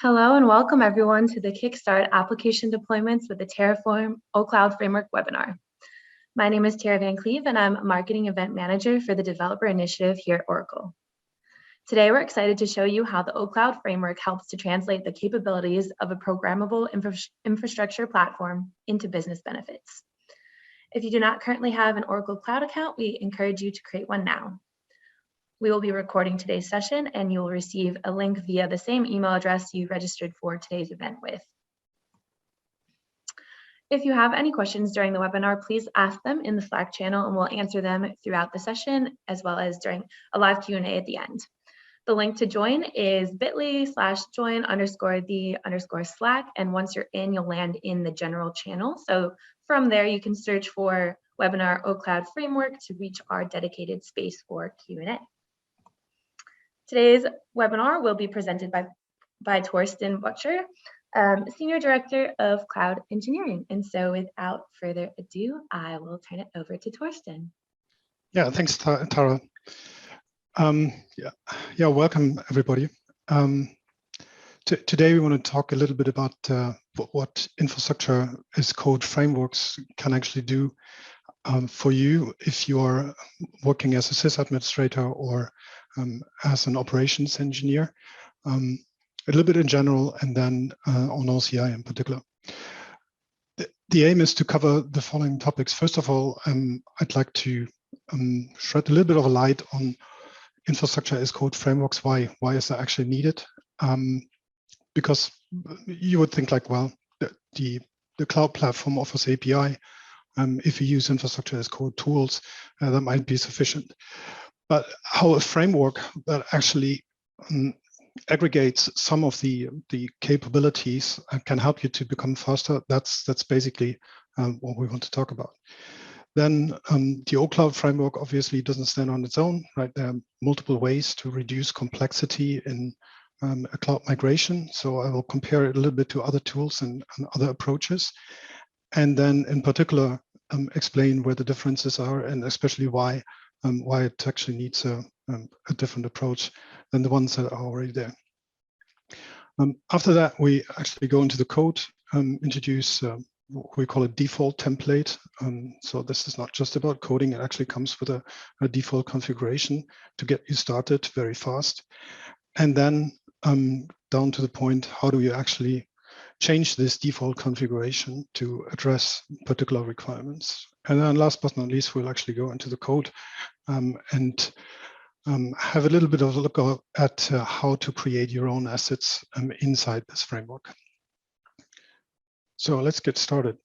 Hello and welcome everyone to the Kickstart Application Deployments with the Terraform OCloud Framework webinar. My name is Tara Van Cleve and I'm Marketing Event Manager for the Developer Initiative here at Oracle. Today we're excited to show you how the OCloud Framework helps to translate the capabilities of a programmable infrastructure platform into business benefits. If you do not currently have an Oracle Cloud account, we encourage you to create one now. We will be recording today's session and you will receive a link via the same email address you registered for today's event with. If you have any questions during the webinar, please ask them in the Slack channel and we'll answer them throughout the session as well as during a live Q&A at the end. The link to join is bit.ly/join_the_Slack, and once you're in, you'll land in the general channel. So from there, you can search for webinar OCloud Framework to reach our dedicated space for Q&A. Today's webinar will be presented by Torsten Butcher, Senior Director of Cloud Engineering. And so without further ado, I will turn it over to Torsten. Yeah, thanks, Tara. Welcome everybody. Today we want to talk a little bit about what infrastructure as code frameworks can actually do for you if you are working as a sys administrator or as an operations engineer, a little bit in general, and then on OCI in particular. The aim is to cover the following topics. First of all, I'd like to shed a little bit of a light on infrastructure as code frameworks. Why is that actually needed? Because you would think like, well, the cloud platform offers API. If you use infrastructure as code tools, that might be sufficient. But how a framework that actually aggregates some of the capabilities can help you to become faster, that's basically what we want to talk about. Then the OCloud framework obviously doesn't stand on its own, right? There are multiple ways to reduce complexity in a cloud migration. So I will compare it a little bit to other tools and other approaches. And then in particular, explain where the differences are and especially why it actually needs a different approach than the ones that are already there. After that, we actually go into the code, introduce what we call a default template. So this is not just about coding, it actually comes with a default configuration to get you started very fast. And then down to the point, how do you actually change this default configuration to address particular requirements. And then last but not least, we'll actually go into the code and have a little bit of a look at how to create your own assets inside this framework. So let's get started.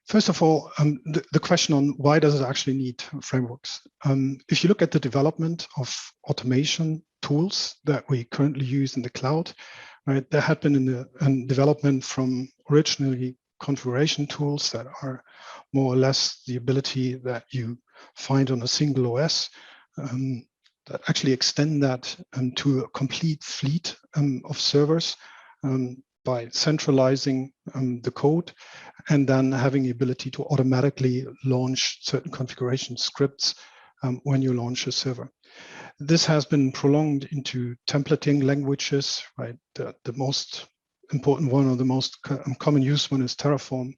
First of all, the question on why does it actually need frameworks? If you look at the development of automation tools that we currently use in the cloud, right, there had been in development from originally configuration tools that are more or less the ability that you find on a single OS that actually extend that to a complete fleet of servers by centralizing the code and then having the ability to automatically launch certain configuration scripts when you launch a server. This has been prolonged into templating languages, right? The most important one or the most common used one is Terraform,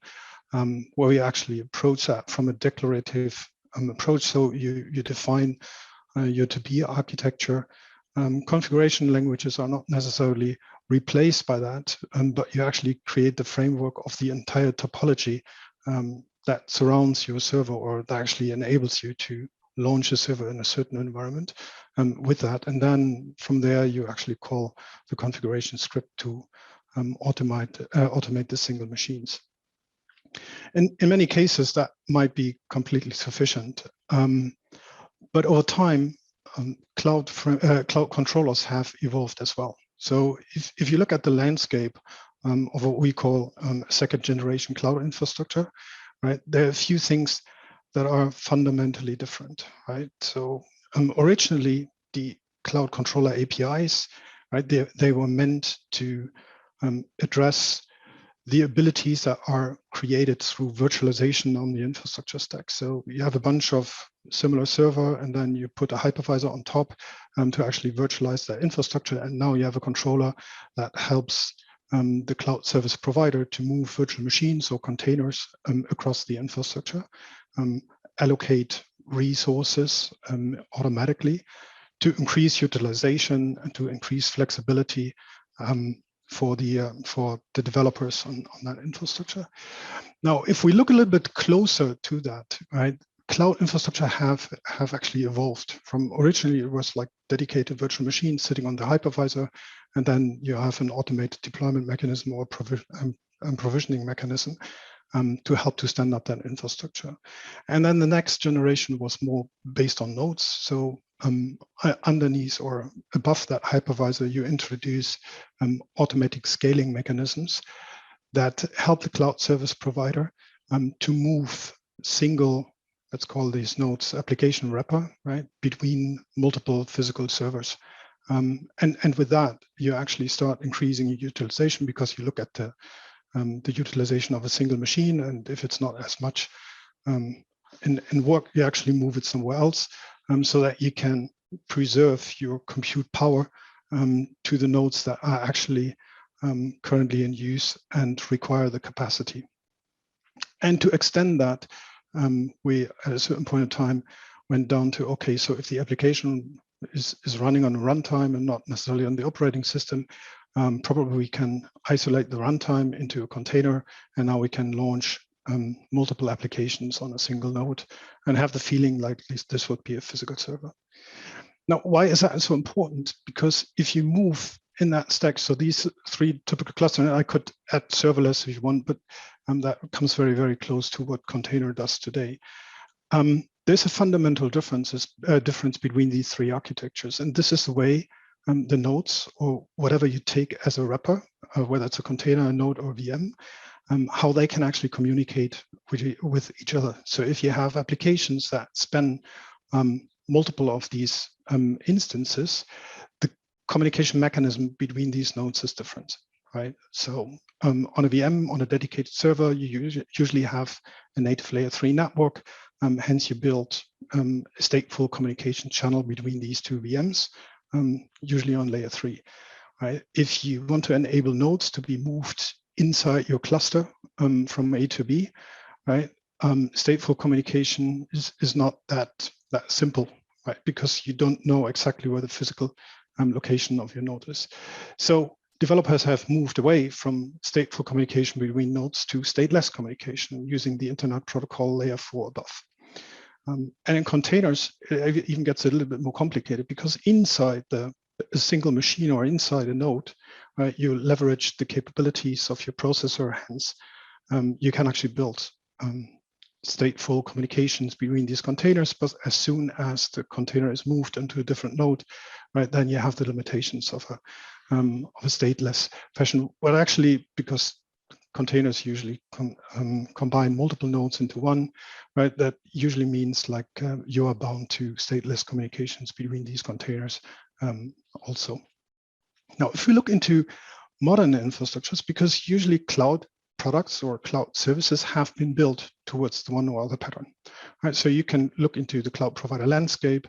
where we actually approach that from a declarative approach. So you define your to-be architecture. Configuration languages are not necessarily replaced by that, but you actually create the framework of the entire topology that surrounds your server or that actually enables you to launch a server in a certain environment with that. And then from there, you actually call the configuration script to automate the single machines. In many cases, that might be completely sufficient. But over time, cloud controllers have evolved as well. So if you look at the landscape of what we call second generation cloud infrastructure, right, there are a few things that are fundamentally different, right? So originally the cloud controller APIs, right, they were meant to address the abilities that are created through virtualization on the infrastructure stack. So you have a bunch of similar server, and then you put a hypervisor on top to actually virtualize that infrastructure. And now you have a controller that helps the cloud service provider to move virtual machines or containers across the infrastructure, allocate resources automatically to increase utilization and to increase flexibility for the developers on that infrastructure. Now, if we look a little bit closer to that, right, cloud infrastructure have actually evolved from originally it was like dedicated virtual machines sitting on the hypervisor, and then you have an automated deployment mechanism or provisioning mechanism to help to stand up that infrastructure. And then the next generation was more based on nodes. So underneath or above that hypervisor, you introduce automatic scaling mechanisms that help the cloud service provider to move single, let's call these nodes application wrapper, right, between multiple physical servers. And with that, you actually start increasing your utilization because you look at the utilization of a single machine, and if it's not as much in work, you actually move it somewhere else so that you can preserve your compute power to the nodes that are actually currently in use and require the capacity. And to extend that, we at a certain point in time went down to, okay, so if the application is running on a runtime and not necessarily on the operating system, probably we can isolate the runtime into a container, and now we can launch multiple applications on a single node and have the feeling like this would be a physical server. Now, why is that so important? Because if you move in that stack, so these three typical clusters, and I could add serverless if you want, but that comes very, very close to what container does today. There's a fundamental difference between these three architectures, and this is the way the nodes or whatever you take as a wrapper, whether it's a container, a node, or VM, how they can actually communicate with each other. So if you have applications that span multiple of these instances, the communication mechanism between these nodes is different, right? So on a VM, on a dedicated server, you usually have a native layer 3 network. Hence, you build a stateful communication channel between these two VMs, usually on layer 3. Right? If you want to enable nodes to be moved inside your cluster from A to B, right? Stateful communication is not that simple, right? Because you don't know exactly where the physical location of your node is. So developers have moved away from stateful communication between nodes to stateless communication using the Internet Protocol layer 4 above. And in containers, it even gets a little bit more complicated because inside a single machine or inside a node, right, you leverage the capabilities of your processor. Hence, you can actually build stateful communications between these containers, but as soon as the container is moved into a different node, right, then you have the limitations of a stateless fashion. Well, actually, because containers usually combine multiple nodes into one, right? That usually means like you are bound to stateless communications between these containers also. Now, if we look into modern infrastructures, because usually cloud products or cloud services have been built towards the one or other pattern, right? So you can look into the cloud provider landscape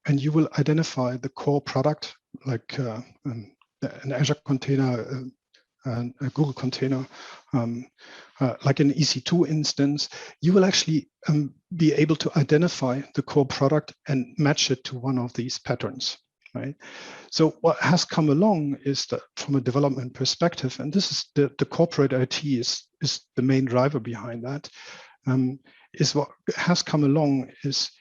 and you will identify the core product like an Azure container, a Google container, like an EC2 instance. You will actually be able to identify the core product and match it to one of these patterns, right? So what has come along is that from a development perspective, and this is the corporate IT is the main driver behind that, is what has come along is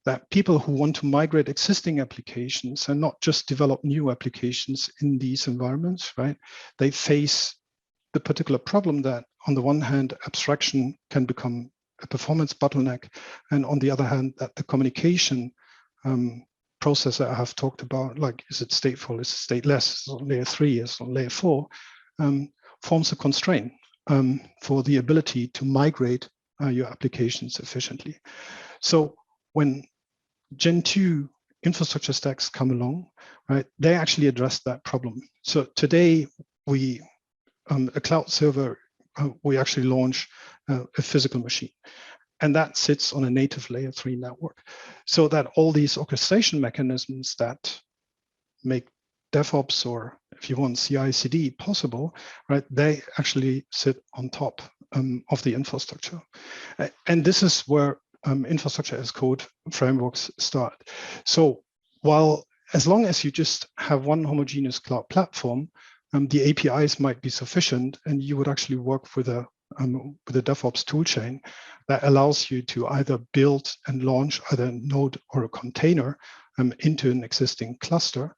that people who want to migrate existing applications and not just develop new applications in these environments, right? They face the particular problem that on the one hand, abstraction can become a performance bottleneck, and on the other hand, that the communication process that I have talked about, like is it stateful, is it stateless, is it on layer 3, is it on layer 4, forms a constraint for the ability to migrate your applications efficiently. So when Gen 2 infrastructure stacks come along, right, they actually address that problem. So today, a cloud server we actually launch a physical machine. And that sits on a native layer 3 network. So that all these orchestration mechanisms that make DevOps, or if you want CI/CD possible, right? They actually sit on top of the infrastructure. And this is where infrastructure as code frameworks start. So while, as long as you just have one homogeneous cloud platform, the APIs might be sufficient, and you would actually work with a DevOps toolchain that allows you to either build and launch either a node or a container into an existing cluster.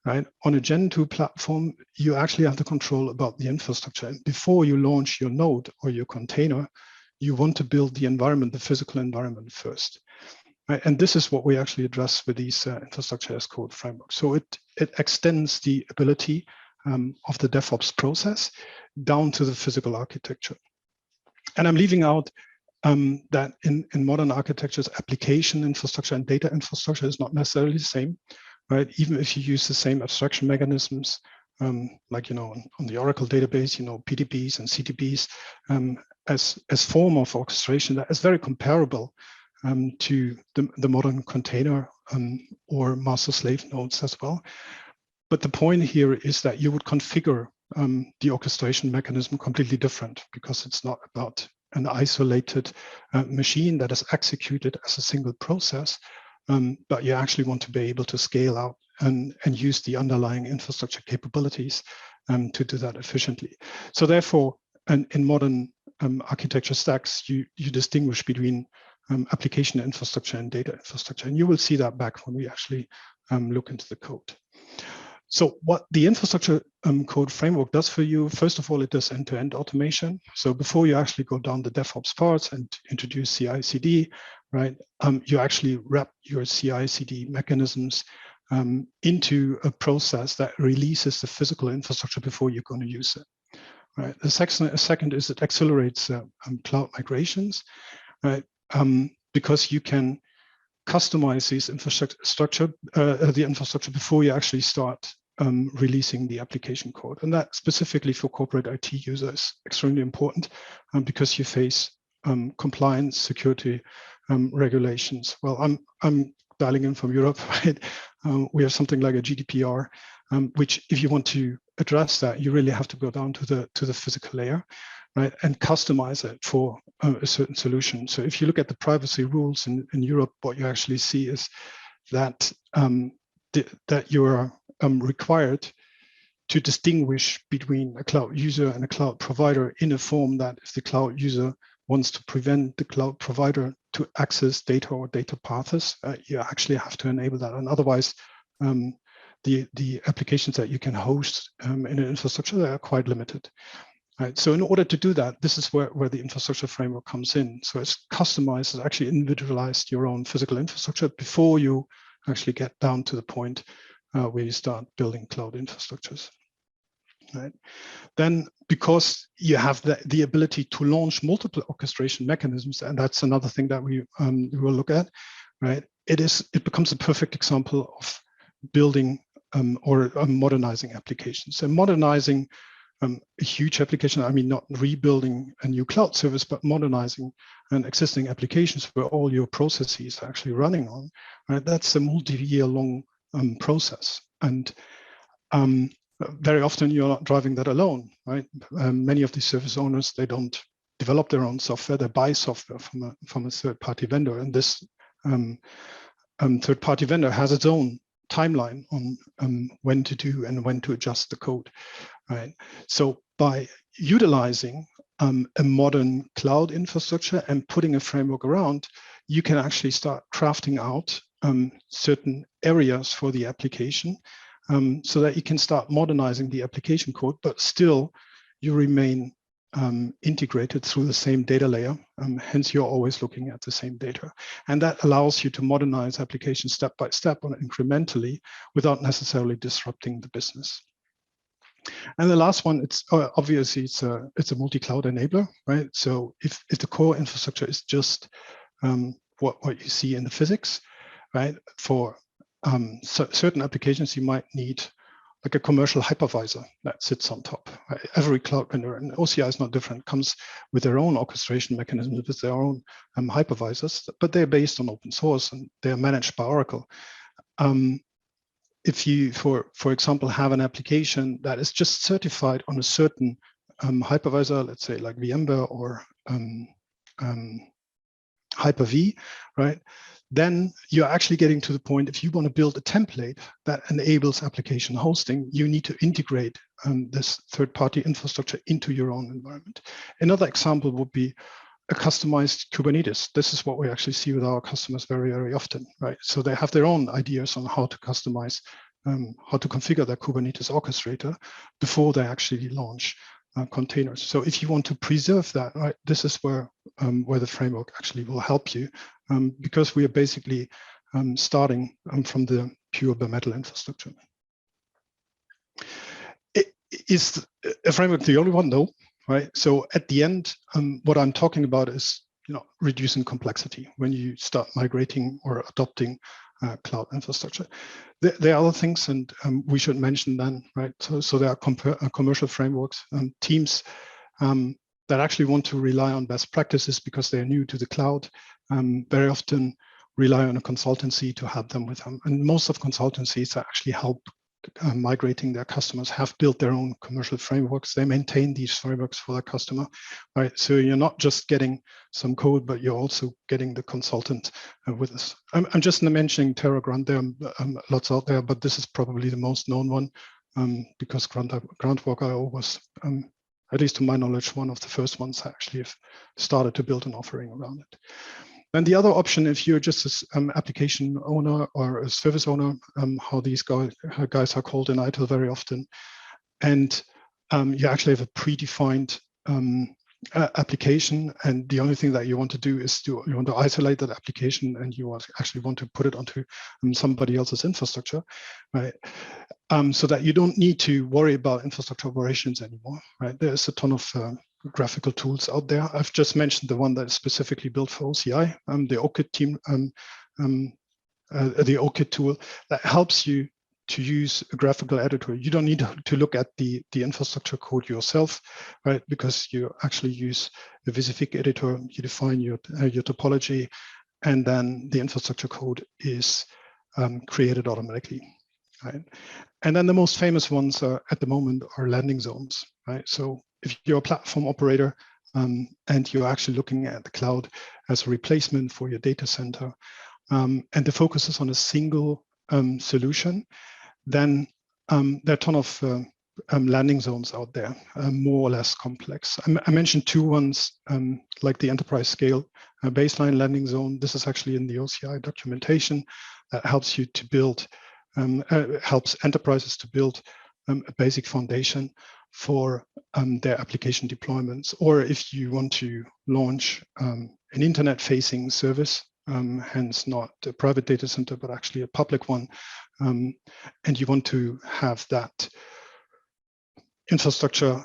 Right? On a Gen 2 platform, you actually have the control about the infrastructure. And before you launch your node or your container, you want to build the environment, the physical environment first. Right? And this is what we actually address with these infrastructure as code frameworks. So it extends the ability of the DevOps process down to the physical architecture. And I'm leaving out that in modern architectures, application infrastructure and data infrastructure is not necessarily the same. Right? Even if you use the same abstraction mechanisms, like on the Oracle database, PDBs and CDBs as form of orchestration, that is very comparable to the modern container or master-slave nodes as well. But the point here is that you would configure the orchestration mechanism completely different, because it's not about an isolated machine that is executed as a single process. But you actually want to be able to scale out and use the underlying infrastructure capabilities to do that efficiently. So therefore, in modern architecture stacks, you distinguish between application infrastructure and data infrastructure. And you will see that back when we actually look into the code. So what the infrastructure code framework does for you, first of all, it does end-to-end automation. So before you actually go down the DevOps parts and introduce CI/CD, right, you actually wrap your CI/CD mechanisms into a process that releases the physical infrastructure before you're going to use it. Right. The second is it accelerates cloud migrations, right? Because you can customize these infrastructure, the infrastructure before you actually start releasing the application code. And that specifically for corporate IT users is extremely important because you face compliance, security regulations. Well, I'm dialing in from Europe, right? We have something like a GDPR, which if you want to address that, you really have to go down to the physical layer, right, and customize it for a certain solution. So if you look at the privacy rules in Europe, what you actually see is that that you are required to distinguish between a cloud user and a cloud provider in a form that if the cloud user wants to prevent the cloud provider to access data or data paths, you actually have to enable that. And otherwise, the applications that you can host in an infrastructure, they are quite limited. Right. So in order to do that, this is where the infrastructure framework comes in. So it's customized, it's actually individualized your own physical infrastructure before you actually get down to the point where you start building cloud infrastructures. Right. Then, because you have the ability to launch multiple orchestration mechanisms, and that's another thing that we will look at, right? It becomes a perfect example of building or modernizing applications. So modernizing a huge application, I mean, not rebuilding a new cloud service, but modernizing an existing applications where all your processes are actually running on, right? That's a multi-year long process. And very often you're not driving that alone, right? Many of these service owners, they don't develop their own software, they buy software from a third-party vendor. And this third-party vendor has its own timeline on when to do and when to adjust the code, right? So by utilizing a modern cloud infrastructure and putting a framework around, you can actually start crafting out certain areas for the application so that you can start modernizing the application code, but still you remain integrated through the same data layer. Hence, you're always looking at the same data. And that allows you to modernize applications step by step and incrementally without necessarily disrupting the business. And the last one, it's obviously it's a multi-cloud enabler, right? So if the core infrastructure is just what you see in the physics, right? For certain applications, you might need like a commercial hypervisor that sits on top. Right? Every cloud vendor, and OCI is not different, comes with their own orchestration mechanisms, with their own hypervisors, but they're based on open source and they're managed by Oracle. If you, for example, have an application that is just certified on a certain hypervisor, let's say like VMware or Hyper-V, right? Then you're actually getting to the point, if you want to build a template that enables application hosting, you need to integrate this third-party infrastructure into your own environment. Another example would be a customized Kubernetes. This is what we actually see with our customers very, very often, right? So they have their own ideas on how to customize, how to configure their Kubernetes orchestrator before they actually launch containers. So if you want to preserve that, right, this is where the framework actually will help you, because we are basically starting from the pure bare metal infrastructure. Is a framework the only one? No. Right. So at the end, what I'm talking about is, reducing complexity when you start migrating or adopting cloud infrastructure. There are other things, and we should mention them, right? So there are commercial frameworks and teams that actually want to rely on best practices because they're new to the cloud. Very often rely on a consultancy to help them with them, and most of consultancies that actually help migrating their customers have built their own commercial frameworks. They maintain these frameworks for their customer, right? So you're not just getting some code, but you're also getting the consultant with us. I'm just mentioning TerraGrant. There are lots out there, but this is probably the most known one because Groundwork.io was, at least to my knowledge, one of the first ones that actually have started to build an offering around it. And the other option, if you're just an application owner or a service owner, how these guys are called in ITIL very often, and you actually have a predefined application, and the only thing that you want to do is you want to isolate that application, and you actually want to put it onto somebody else's infrastructure, right? So that you don't need to worry about infrastructure operations anymore, right? There's a ton of graphical tools out there. I've just mentioned the one that is specifically built for OCI, the OKit team, the OKit tool that helps you to use a graphical editor. You don't need to look at the infrastructure code yourself, right? Because you actually use the Visifig editor, you define your topology, and then the infrastructure code is created automatically, right? And then the most famous ones at the moment are landing zones, right? So if you're a platform operator and you're actually looking at the cloud as a replacement for your data center, and the focus is on a single solution, then there are a ton of landing zones out there, more or less complex. I mentioned two ones, like the enterprise scale baseline landing zone. This is actually in the OCI documentation that helps you to build, helps enterprises to build a basic foundation for their application deployments. Or if you want to launch an internet-facing service, hence not a private data center, but actually a public one, and you want to have that infrastructure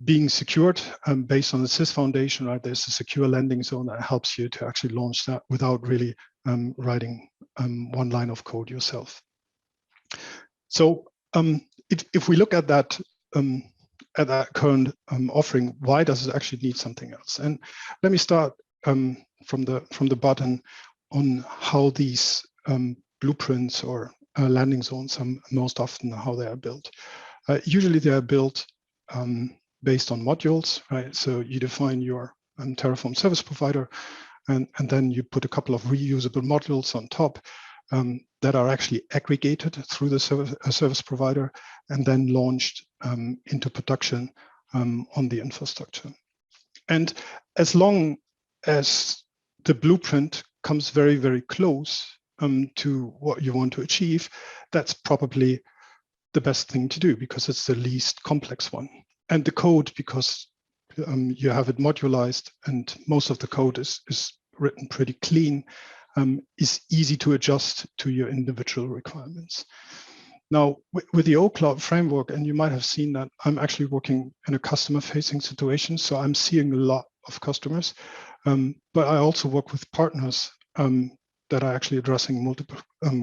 being secured based on the SIS foundation, right? There's a secure landing zone that helps you to actually launch that without really writing one line of code yourself. So if we look at that current offering, why does it actually need something else? And let me start from the bottom on how these blueprints or landing zones are most often how they are built. Usually they are built based on modules, right? So you define your Terraform service provider, and then you put a couple of reusable modules on top that are actually aggregated through the service provider and then launched into production on the infrastructure. And as long as the blueprint comes very, very close to what you want to achieve, that's probably the best thing to do because it's the least complex one. And the code, because you have it modularized and most of the code is written pretty clean, is easy to adjust to your individual requirements. Now, with the OCloud framework, and you might have seen that I'm actually working in a customer-facing situation, so I'm seeing a lot of customers, but I also work with partners that are actually addressing multiple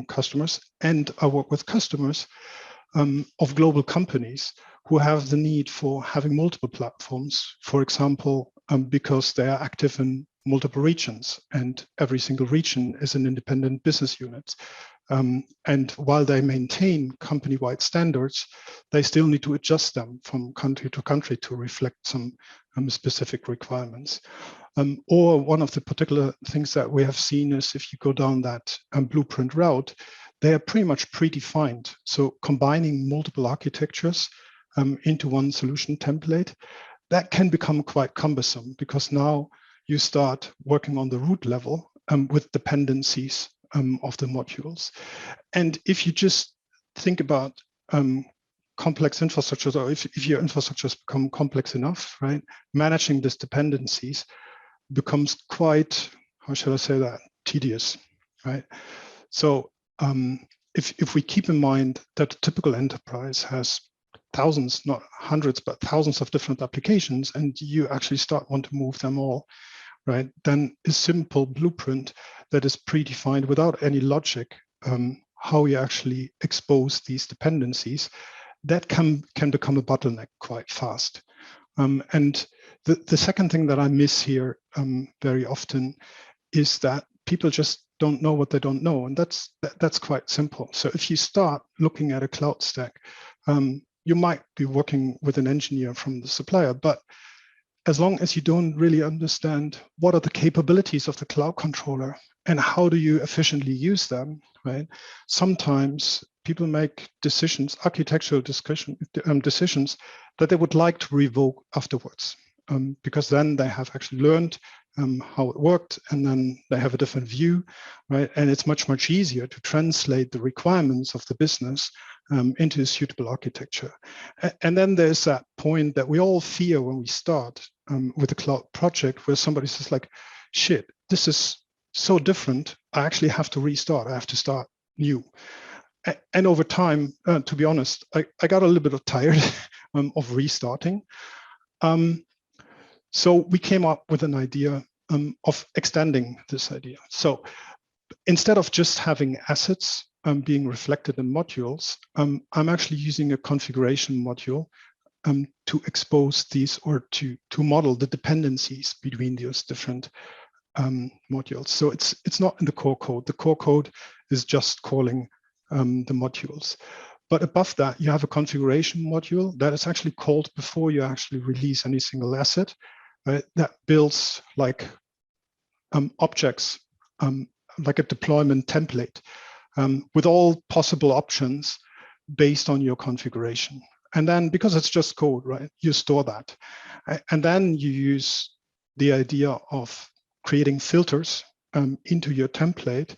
customers, and I work with customers of global companies who have the need for having multiple platforms, for example, because they are active in multiple regions and every single region is an independent business unit. And while they maintain company-wide standards, they still need to adjust them from country to country to reflect some specific requirements. Or one of the particular things that we have seen is if you go down that blueprint route, they are pretty much predefined. So combining multiple architectures into one solution template, that can become quite cumbersome because now you start working on the root level with dependencies of the modules. And if you just think about complex infrastructures, or if your infrastructures become complex enough, right, managing these dependencies becomes quite, how shall I say that, tedious, right? So if we keep in mind that a typical enterprise has thousands, not hundreds, but thousands of different applications, and you actually want to move them all, right, then a simple blueprint that is predefined without any logic, how you actually expose these dependencies, that can become a bottleneck quite fast. And the second thing that I miss here very often is that people just don't know what they don't know, and that's quite simple. So if you start looking at a cloud stack, you might be working with an engineer from the supplier, but as long as you don't really understand what are the capabilities of the cloud controller and how do you efficiently use them, right? Sometimes people make decisions, architectural decisions that they would like to revoke afterwards, because then they have actually learned how it worked, and then they have a different view, right? And it's much, much easier to translate the requirements of the business into a suitable architecture. And then there's that point that we all fear when we start with a cloud project where somebody says like, shit, this is so different. I actually have to restart. I have to start new. And over time, to be honest, I got a little bit tired of restarting. So we came up with an idea of extending this idea. So instead of just having assets being reflected in modules, I'm actually using a configuration module to expose these, or to model the dependencies between those different modules. So it's not in the core code. The core code is just calling the modules. But above that, you have a configuration module that is actually called before you actually release any single asset, right? That builds like objects, like a deployment template with all possible options based on your configuration. And then because it's just code, right, you store that. And then you use the idea of creating filters into your template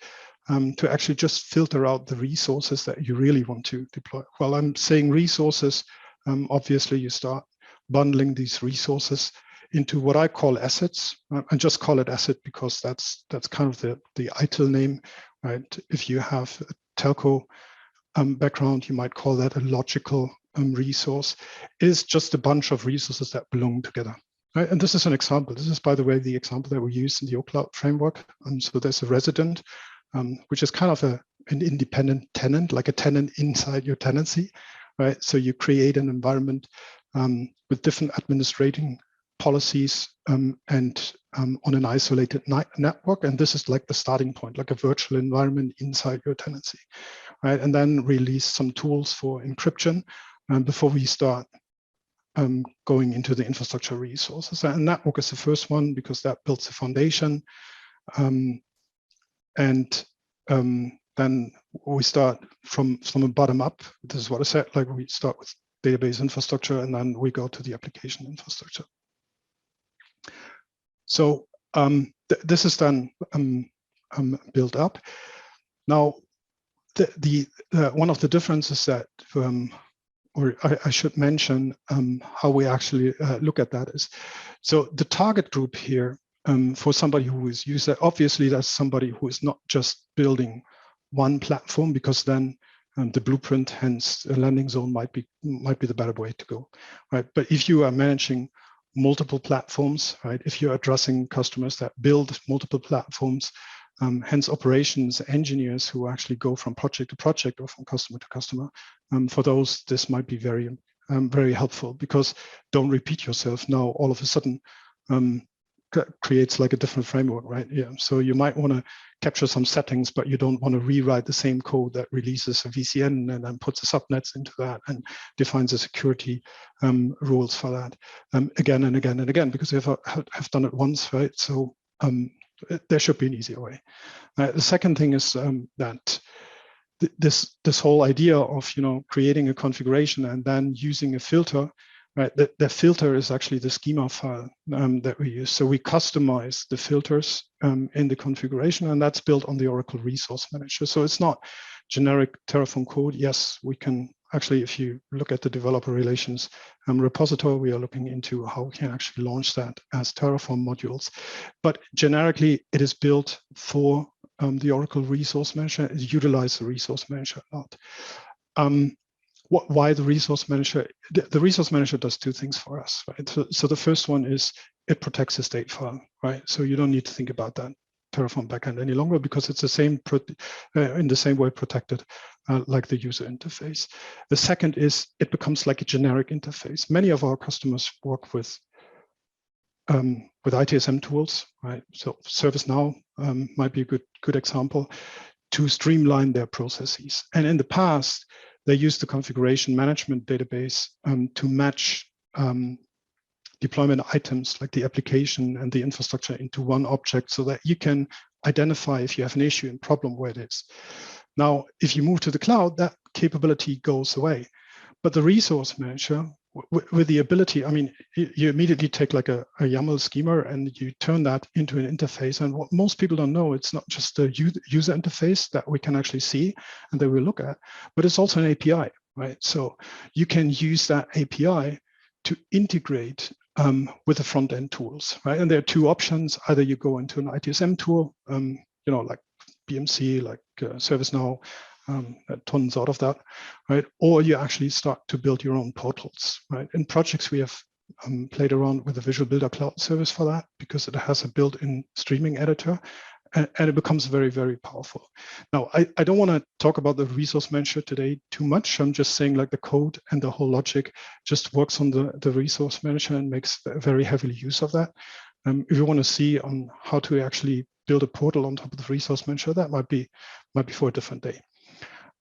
to actually just filter out the resources that you really want to deploy. Well, I'm saying resources, obviously you start bundling these resources into what I call assets, and just call it asset because that's kind of the ITIL name, right? If you have a telco background, you might call that a logical resource. It is just a bunch of resources that belong together. Right? And this is an example. This is, by the way, the example that we use in the OCloud framework. So there's a resident, which is kind of an independent tenant, like a tenant inside your tenancy, right? So you create an environment with different administrating policies and on an isolated network. And this is like the starting point, like a virtual environment inside your tenancy, right? And then release some tools for encryption before we start going into the infrastructure resources. And network is the first one because that builds the foundation. Then we start from a bottom up. This is what I said, like we start with database infrastructure and then we go to the application infrastructure. So this is then built up. Now, one of the differences that, or I should mention how we actually look at that is, so the target group here for somebody who is user, obviously that's somebody who is not just building one platform, because then the blueprint, hence a landing zone, might be the better way to go, right? But if you are managing multiple platforms, right? If you're addressing customers that build multiple platforms, hence operations engineers who actually go from project to project or from customer to customer. For those, this might be very, very helpful, because don't repeat yourself now all of a sudden creates like a different framework, right? Yeah. So you might want to capture some settings, but you don't want to rewrite the same code that releases a VCN and then puts the subnets into that and defines the security rules for that again and again and again, because you have done it once, right? So there should be an easier way. The second thing is that this whole idea of creating a configuration and then using a filter. Right, the filter is actually the schema file that we use. So we customize the filters in the configuration, and that's built on the Oracle Resource Manager. So it's not generic Terraform code. Yes, we can actually, if you look at the developer relations repository, we are looking into how we can actually launch that as Terraform modules. But generically, it is built for the Oracle Resource Manager. It utilizes the Resource Manager a lot. Why the resource manager? The resource manager does two things for us, right? So the first one is it protects the state file, right? So you don't need to think about that Terraform backend any longer, because it's the same in the same way protected like the user interface. The second is it becomes like a generic interface. Many of our customers work with ITSM tools, right? So ServiceNow might be a good example to streamline their processes. And in the past, they used the configuration management database to match deployment items like the application and the infrastructure into one object, so that you can identify if you have an issue and problem where it is. Now, if you move to the cloud, that capability goes away. But the resource manager, with the ability, I mean, you immediately take like a YAML schema and you turn that into an interface. And what most people don't know, it's not just the user interface that we can actually see and that we look at, but it's also an API, right? So you can use that API to integrate with the front-end tools, right? And there are two options. Either you go into an ITSM tool, like BMC, like ServiceNow, tons out of that, right? Or you actually start to build your own portals, right? In projects, we have played around with the Visual Builder Cloud service for that, because it has a built-in streaming editor, and it becomes very, very powerful. Now, I don't want to talk about the resource manager today too much. I'm just saying like the code and the whole logic just works on the resource manager and makes very heavily use of that. If you want to see on how to actually build a portal on top of the resource manager, that might be for a different day.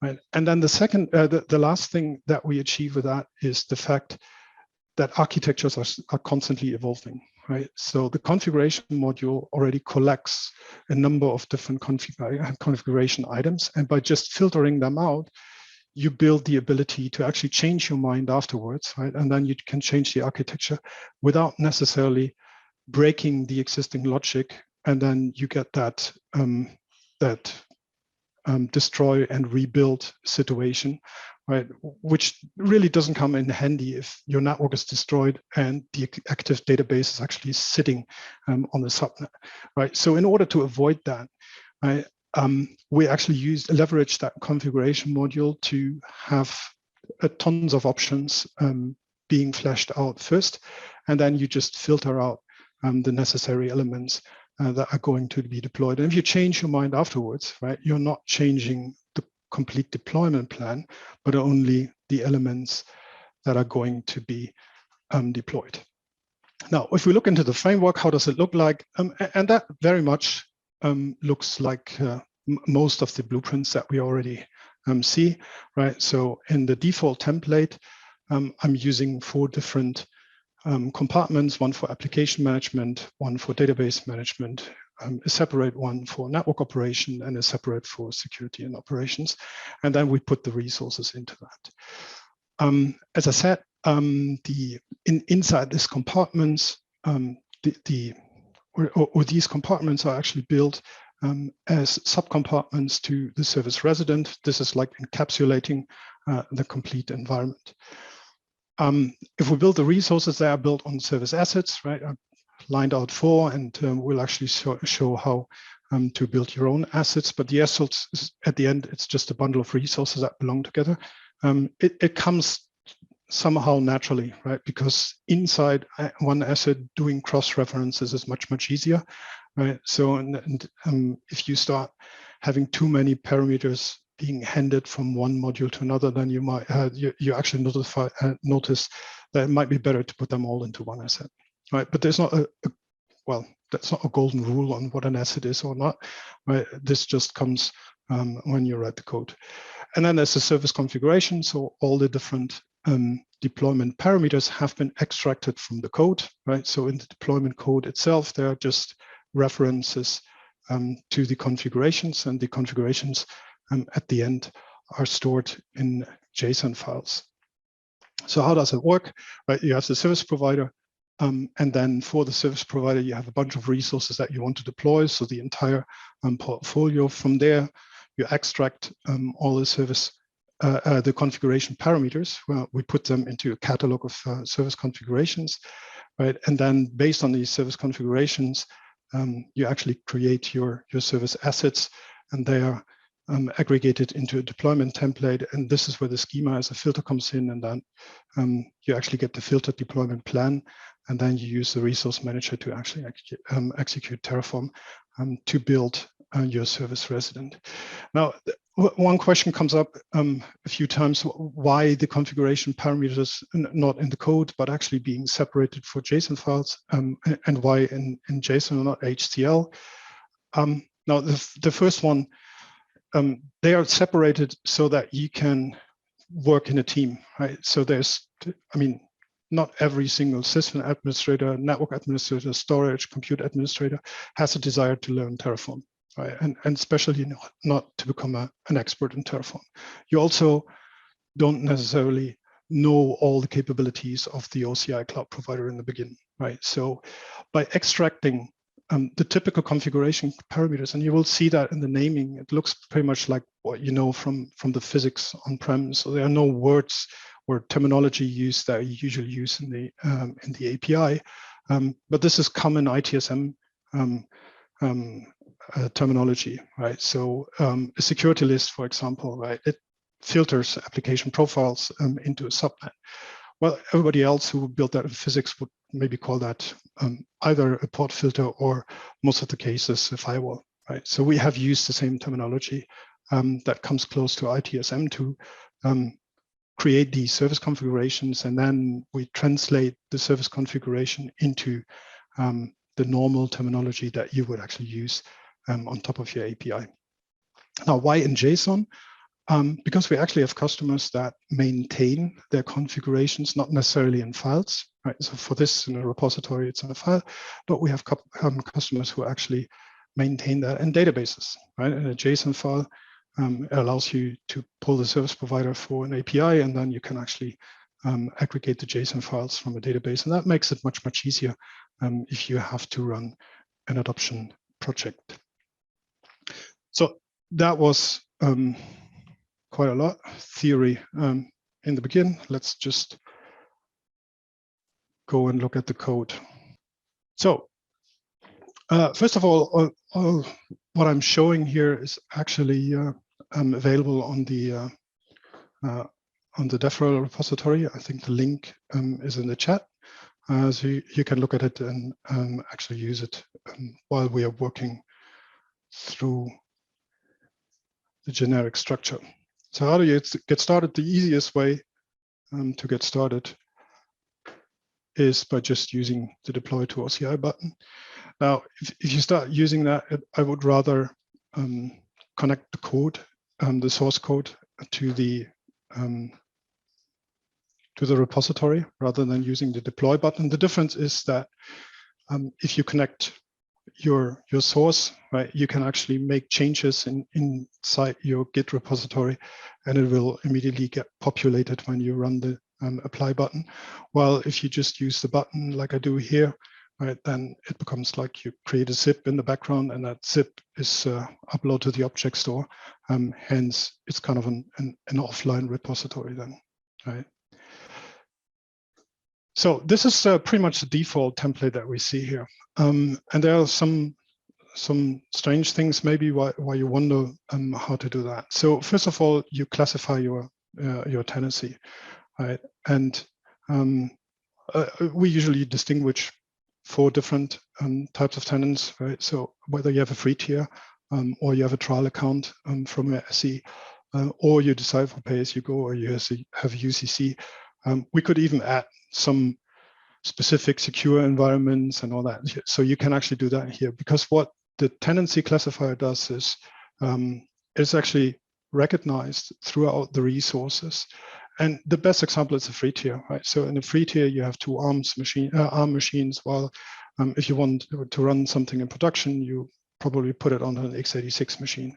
Right. And then the second, the last thing that we achieve with that is the fact that architectures are constantly evolving, right? So the configuration module already collects a number of different configuration items, and by just filtering them out, you build the ability to actually change your mind afterwards, right? And then you can change the architecture without necessarily breaking the existing logic, and then you get that destroy and rebuild situation, right? Which really doesn't come in handy if your network is destroyed and the active database is actually sitting on the subnet, right? So in order to avoid that, right, we actually leverage that configuration module to have tons of options being fleshed out first, and then you just filter out the necessary elements that are going to be deployed. And if you change your mind afterwards, right, you're not changing the complete deployment plan, but only the elements that are going to be deployed. Now, if we look into the framework, how does it look like? And that very much looks like most of the blueprints that we already see, right? So in the default template, I'm using 4 different compartments, one for application management, one for database management, a separate one for network operation, and a separate for security and operations. And then we put the resources into that. As I said, inside these compartments, these compartments are actually built as subcompartments to the service resident. This is like encapsulating the complete environment. If we build the resources, they are built on service assets, right? I've lined out 4, and we'll actually show how to build your own assets. But the assets, at the end, it's just a bundle of resources that belong together. It comes somehow naturally, right? Because inside one asset, doing cross-references is much easier, right? So, if you start having too many parameters being handed from one module to another, then you might you actually notice that it might be better to put them all into one asset, right? But there's not well, that's not a golden rule on what an asset is or not, right? This just comes when you write the code. And then there's the service configuration. So all the different deployment parameters have been extracted from the code, right? So in the deployment code itself, there are just references to the configurations, and the configurations at the end are stored in JSON files. So how does it work? Right, you have the service provider, and then for the service provider, you have a bunch of resources that you want to deploy. So the entire portfolio. From there, you extract all the service, the configuration parameters. Well, we put them into a catalog of service configurations, right? And then based on these service configurations, you actually create your service assets, and they are aggregated into a deployment template. And this is where the schema as a filter comes in, and then you actually get the filtered deployment plan, and then you use the resource manager to actually execute Terraform to build your service resident. Now, one question comes up a few times: why the configuration parameters not in the code, but actually being separated for JSON files, and why in JSON and not HCL? Now, the first one, they are separated so that you can work in a team, right? So there's, I mean, not every single system administrator, network administrator, storage, compute administrator has a desire to learn Terraform, right? And especially not to become an expert in Terraform. You also don't necessarily know all the capabilities of the OCI cloud provider in the beginning, right? So by extracting the typical configuration parameters, and you will see that in the naming, it looks pretty much like what you know from the physics on-prem. So there are no words or terminology used that you usually use in the API, but this is common ITSM terminology, right? So a security list, for example, right? It filters application profiles into a subnet. Well, everybody else who built that in physics would maybe call that either a port filter or, most of the cases, a firewall, right? So we have used the same terminology that comes close to ITSM to create these service configurations, and then we translate the service configuration into the normal terminology that you would actually use on top of your API. Now, why in JSON? Because we actually have customers that maintain their configurations, not necessarily in files, right? So for this in a repository, it's in a file, but we have customers who actually maintain that in databases, right? In a JSON file, it allows you to pull the service provider for an API, and then you can actually aggregate the JSON files from a database. And that makes it much easier if you have to run an adoption project. So that was quite a lot theory in the beginning. Let's just go and look at the code. So first of all, what I'm showing here is actually available on the DevRel repository. I think the link is in the chat, so you can look at it and actually use it while we are working through the generic structure. So how do you get started? The easiest way to get started is by just using the deploy to OCI button. Now, if you start using that, I would rather connect the code, the source code, to the repository rather than using the deploy button. The difference is that if you connect your source, right, you can actually make changes inside your Git repository, and it will immediately get populated when you run the apply button. While if you just use the button like I do here, right, then it becomes like you create a zip in the background, and that zip is uploaded to the object store. Hence, it's kind of an offline repository then, right? So this is pretty much the default template that we see here. And there are some strange things maybe why you wonder how to do that. So first of all, you classify your tenancy, right? And we usually distinguish 4 different types of tenants, right? So whether you have a free tier or you have a trial account from a SE, or you decide for pay-as-you-go, or you have UCC. We could even add some specific secure environments and all that. So you can actually do that here, because what the tenancy classifier does is it's actually recognized throughout the resources. And the best example is a free tier, right? So in a free tier, you have 2 ARM machines, while if you want to run something in production, you probably put it on an x86 machine.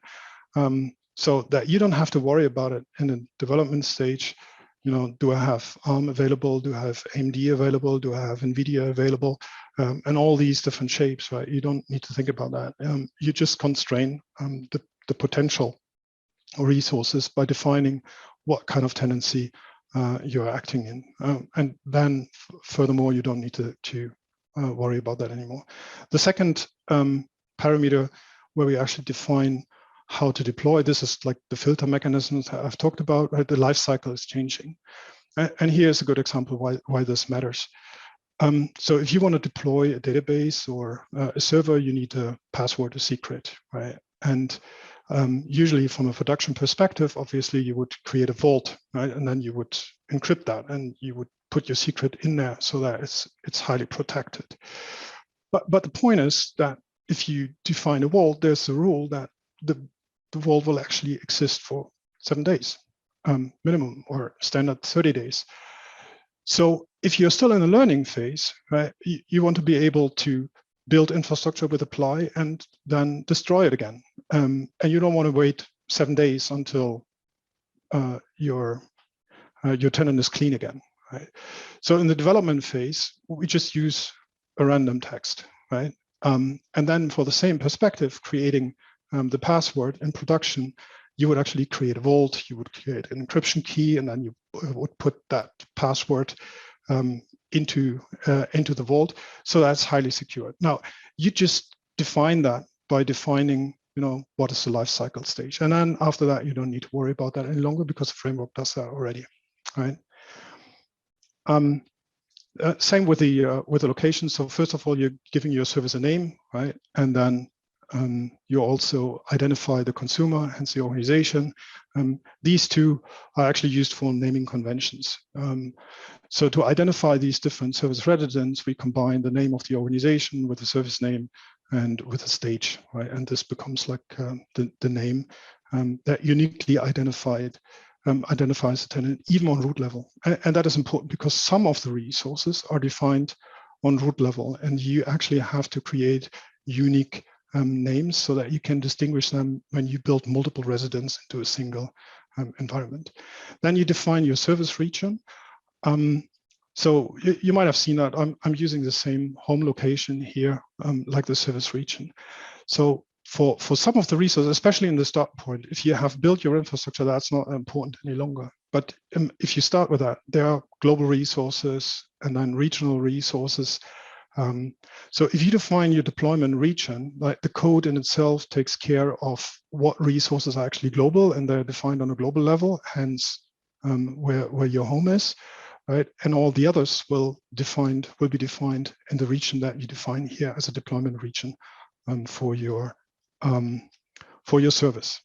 So that you don't have to worry about it in a development stage. You know, do I have ARM available? Do I have AMD available? Do I have NVIDIA available? And all these different shapes, right? You don't need to think about that. You just constrain the potential resources by defining what kind of tenancy you're acting in. And then furthermore, you don't need to worry about that anymore. The second parameter where we actually define how to deploy, this is like the filter mechanisms I've talked about, right? The life cycle is changing. And here's a good example why this matters. So if you want to deploy a database or a server, you need a password, a secret, right? And usually from a production perspective, obviously you would create a vault, right? And then you would encrypt that and you would put your secret in there so that it's highly protected. But the point is that if you define a vault, there's a rule that the vault will actually exist for 7 days minimum, or standard 30 days. So if you're still in the learning phase, right, you want to be able to build infrastructure with apply and then destroy it again. And you don't want to wait 7 days until your tenant is clean again, right? So in the development phase, we just use a random text, right? And then for the same perspective, creating the password in production, you would actually create a vault, you would create an encryption key, and then you would put that password into the vault. So that's highly secure. Now, you just define that by defining, you know, what is the life cycle stage. And then after that, you don't need to worry about that any longer because the framework does that already, right? Same with the location. So first of all, you're giving your service a name, right? And then you also identify the consumer, hence the organization. These two are actually used for naming conventions. So to identify these different service residents, we combine the name of the organization with the service name and with a stage, right? And this becomes like the name that uniquely identifies the tenant, even on root level. And that is important because some of the resources are defined on root level, and you actually have to create unique names so that you can distinguish them when you build multiple residents into a single environment. Then you define your service region. So you might have seen that I'm using the same home location here, like the service region. So for some of the resources, especially in the start point, if you have built your infrastructure, that's not important any longer. But if you start with that, there are global resources and then regional resources. So if you define your deployment region, like the code in itself takes care of what resources are actually global and they're defined on a global level, hence where your home is, right? And all the others will be defined in the region that you define here as a deployment region for your service,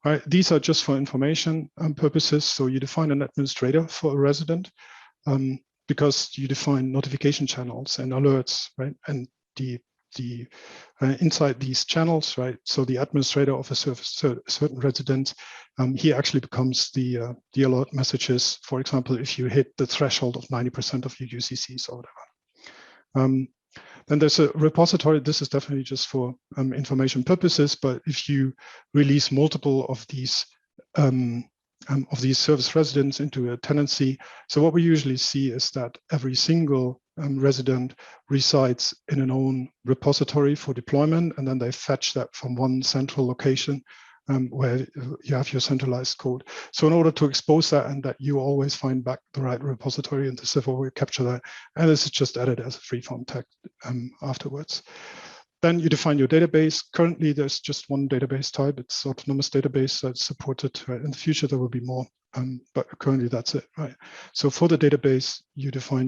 right? These are just for information purposes. So you define an administrator for a resident. Because you define notification channels and alerts, right? And the inside these channels, right? So the administrator of a certain resident, he actually becomes the alert messages. For example, if you hit the threshold of 90% of your UCCs or whatever. Then there's a repository. This is definitely just for information purposes. But if you release multiple of these service residents into a tenancy. So what we usually see is that every single resident resides in an own repository for deployment, and then they fetch that from one central location where you have your centralized code. So in order to expose that and that you always find back the right repository, and this is where we capture that. And this is just added as a free form tag afterwards. Then you define your database. Currently, there's just one database type. It's autonomous database that's supported. Right? In the future, there will be more, but currently that's it. Right. So for the database, you define,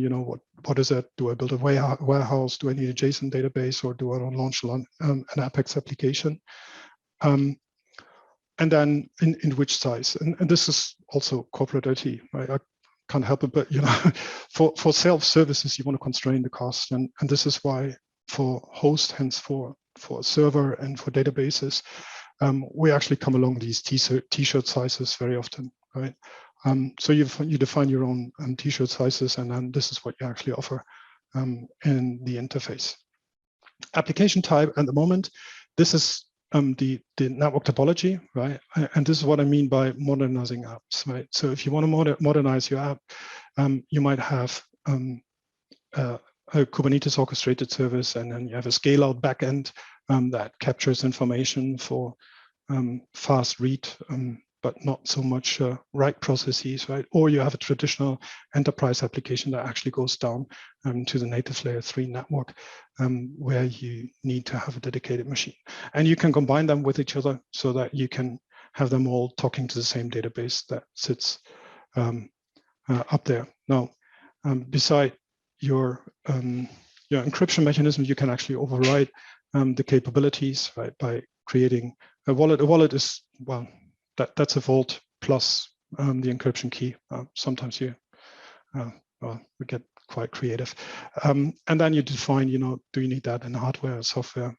what is it? Do I build a warehouse? Do I need a JSON database, or do I launch an Apex application? And then in which size? And this is also corporate IT. Right? I can't help it, but for self-services, you want to constrain the cost, and this is why, for host, hence for server and for databases, we actually come along these t-shirt sizes very often, right? So you define your own t-shirt sizes, and then this is what you actually offer in the interface. Application type at the moment, this is the network topology, right? And this is what I mean by modernizing apps, right? So if you want to modernize your app, you might have a Kubernetes orchestrated service, and then you have a scale out backend that captures information for fast read, but not so much write processes, right? Or you have a traditional enterprise application that actually goes down to the native layer 3 network, where you need to have a dedicated machine. And you can combine them with each other so that you can have them all talking to the same database that sits up there. Now, beside your encryption mechanism, you can actually override the capabilities, right, by creating a wallet. A wallet is, well, that's a vault plus the encryption key. Sometimes we get quite creative. And then you define, do you need that in hardware or software?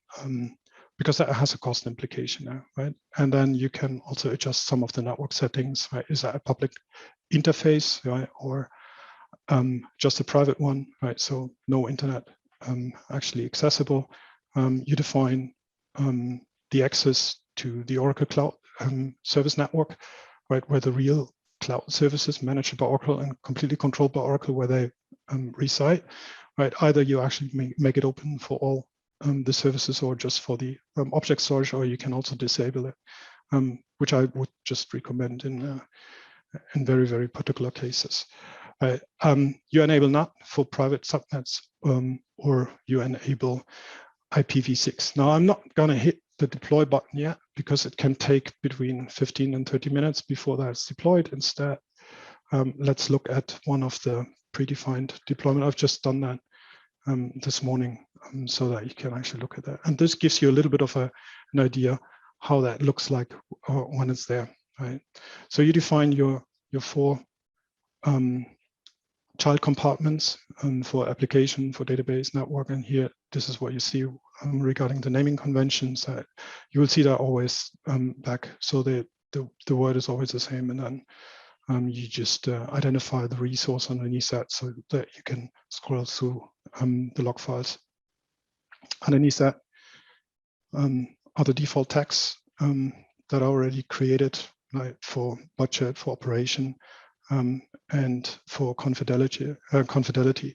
Because that has a cost implication now, right? And then you can also adjust some of the network settings, right? Is that a public interface, right? Or just a private one, right? So no internet actually accessible. You define the access to the Oracle Cloud service network, right? Where the real cloud services managed by Oracle and completely controlled by Oracle, where they reside, right? Either you actually make it open for all the services, or just for the object storage, or you can also disable it, which I would just recommend in very, very particular cases. You enable NAT for private subnets, or you enable IPv6. Now, I'm not going to hit the deploy button yet, because it can take between 15 and 30 minutes before that's deployed. Instead, let's look at one of the predefined deployment. I've just done that this morning, so that you can actually look at that. And this gives you a little bit of an idea how that looks like when it's there, right? So you define your 4 child compartments for application, for database, network, and here this is what you see regarding the naming conventions. You will see that always back, so the word is always the same, and then you just identify the resource underneath that, so that you can scroll through the log files. Underneath that are the default tags that are already created, like for budget, for operation, and for confidentiality.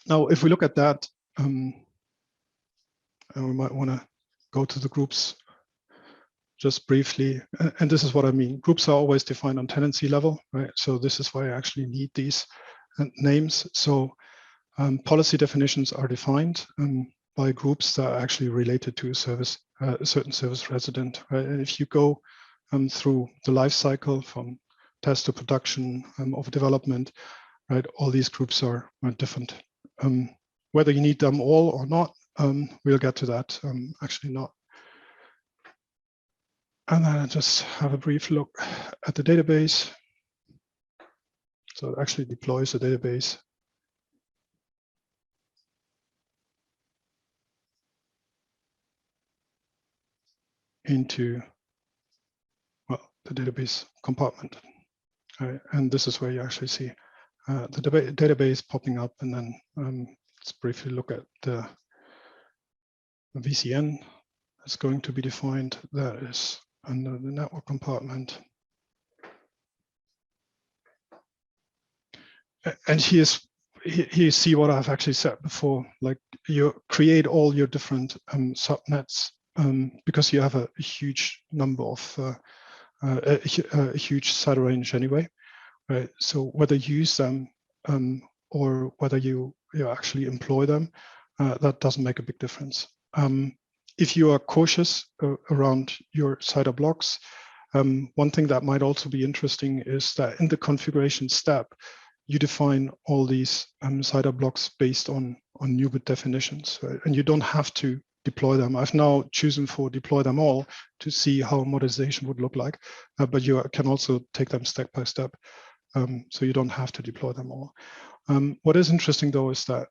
Now, if we look at that, and we might want to go to the groups just briefly. And this is what I mean. Groups are always defined on tenancy level, right? So this is why I actually need these names. So policy definitions are defined by groups that are actually related to a service, a certain service resident, right? And if you go through the life cycle from test to production of development, right? All these groups are different. Whether you need them all or not, we'll get to that. Actually not. And then I just have a brief look at the database. So it actually deploys the database. Into, well, the database compartment. Right? And this is where you actually see the database popping up, and then let's briefly look at the VCN that's going to be defined. That is under the network compartment. And here you see what I've actually said before, like you create all your different subnets because you have a huge number of, a huge side range anyway, right? So whether you use them or whether you you actually employ them, that doesn't make a big difference. If you are cautious around your CIDR blocks, one thing that might also be interesting is that in the configuration step, you define all these CIDR blocks based on NuBit definitions, right? And you don't have to deploy them. I've now chosen for deploy them all to see how modernization would look like, but you can also take them step by step. So you don't have to deploy them all. What is interesting though is that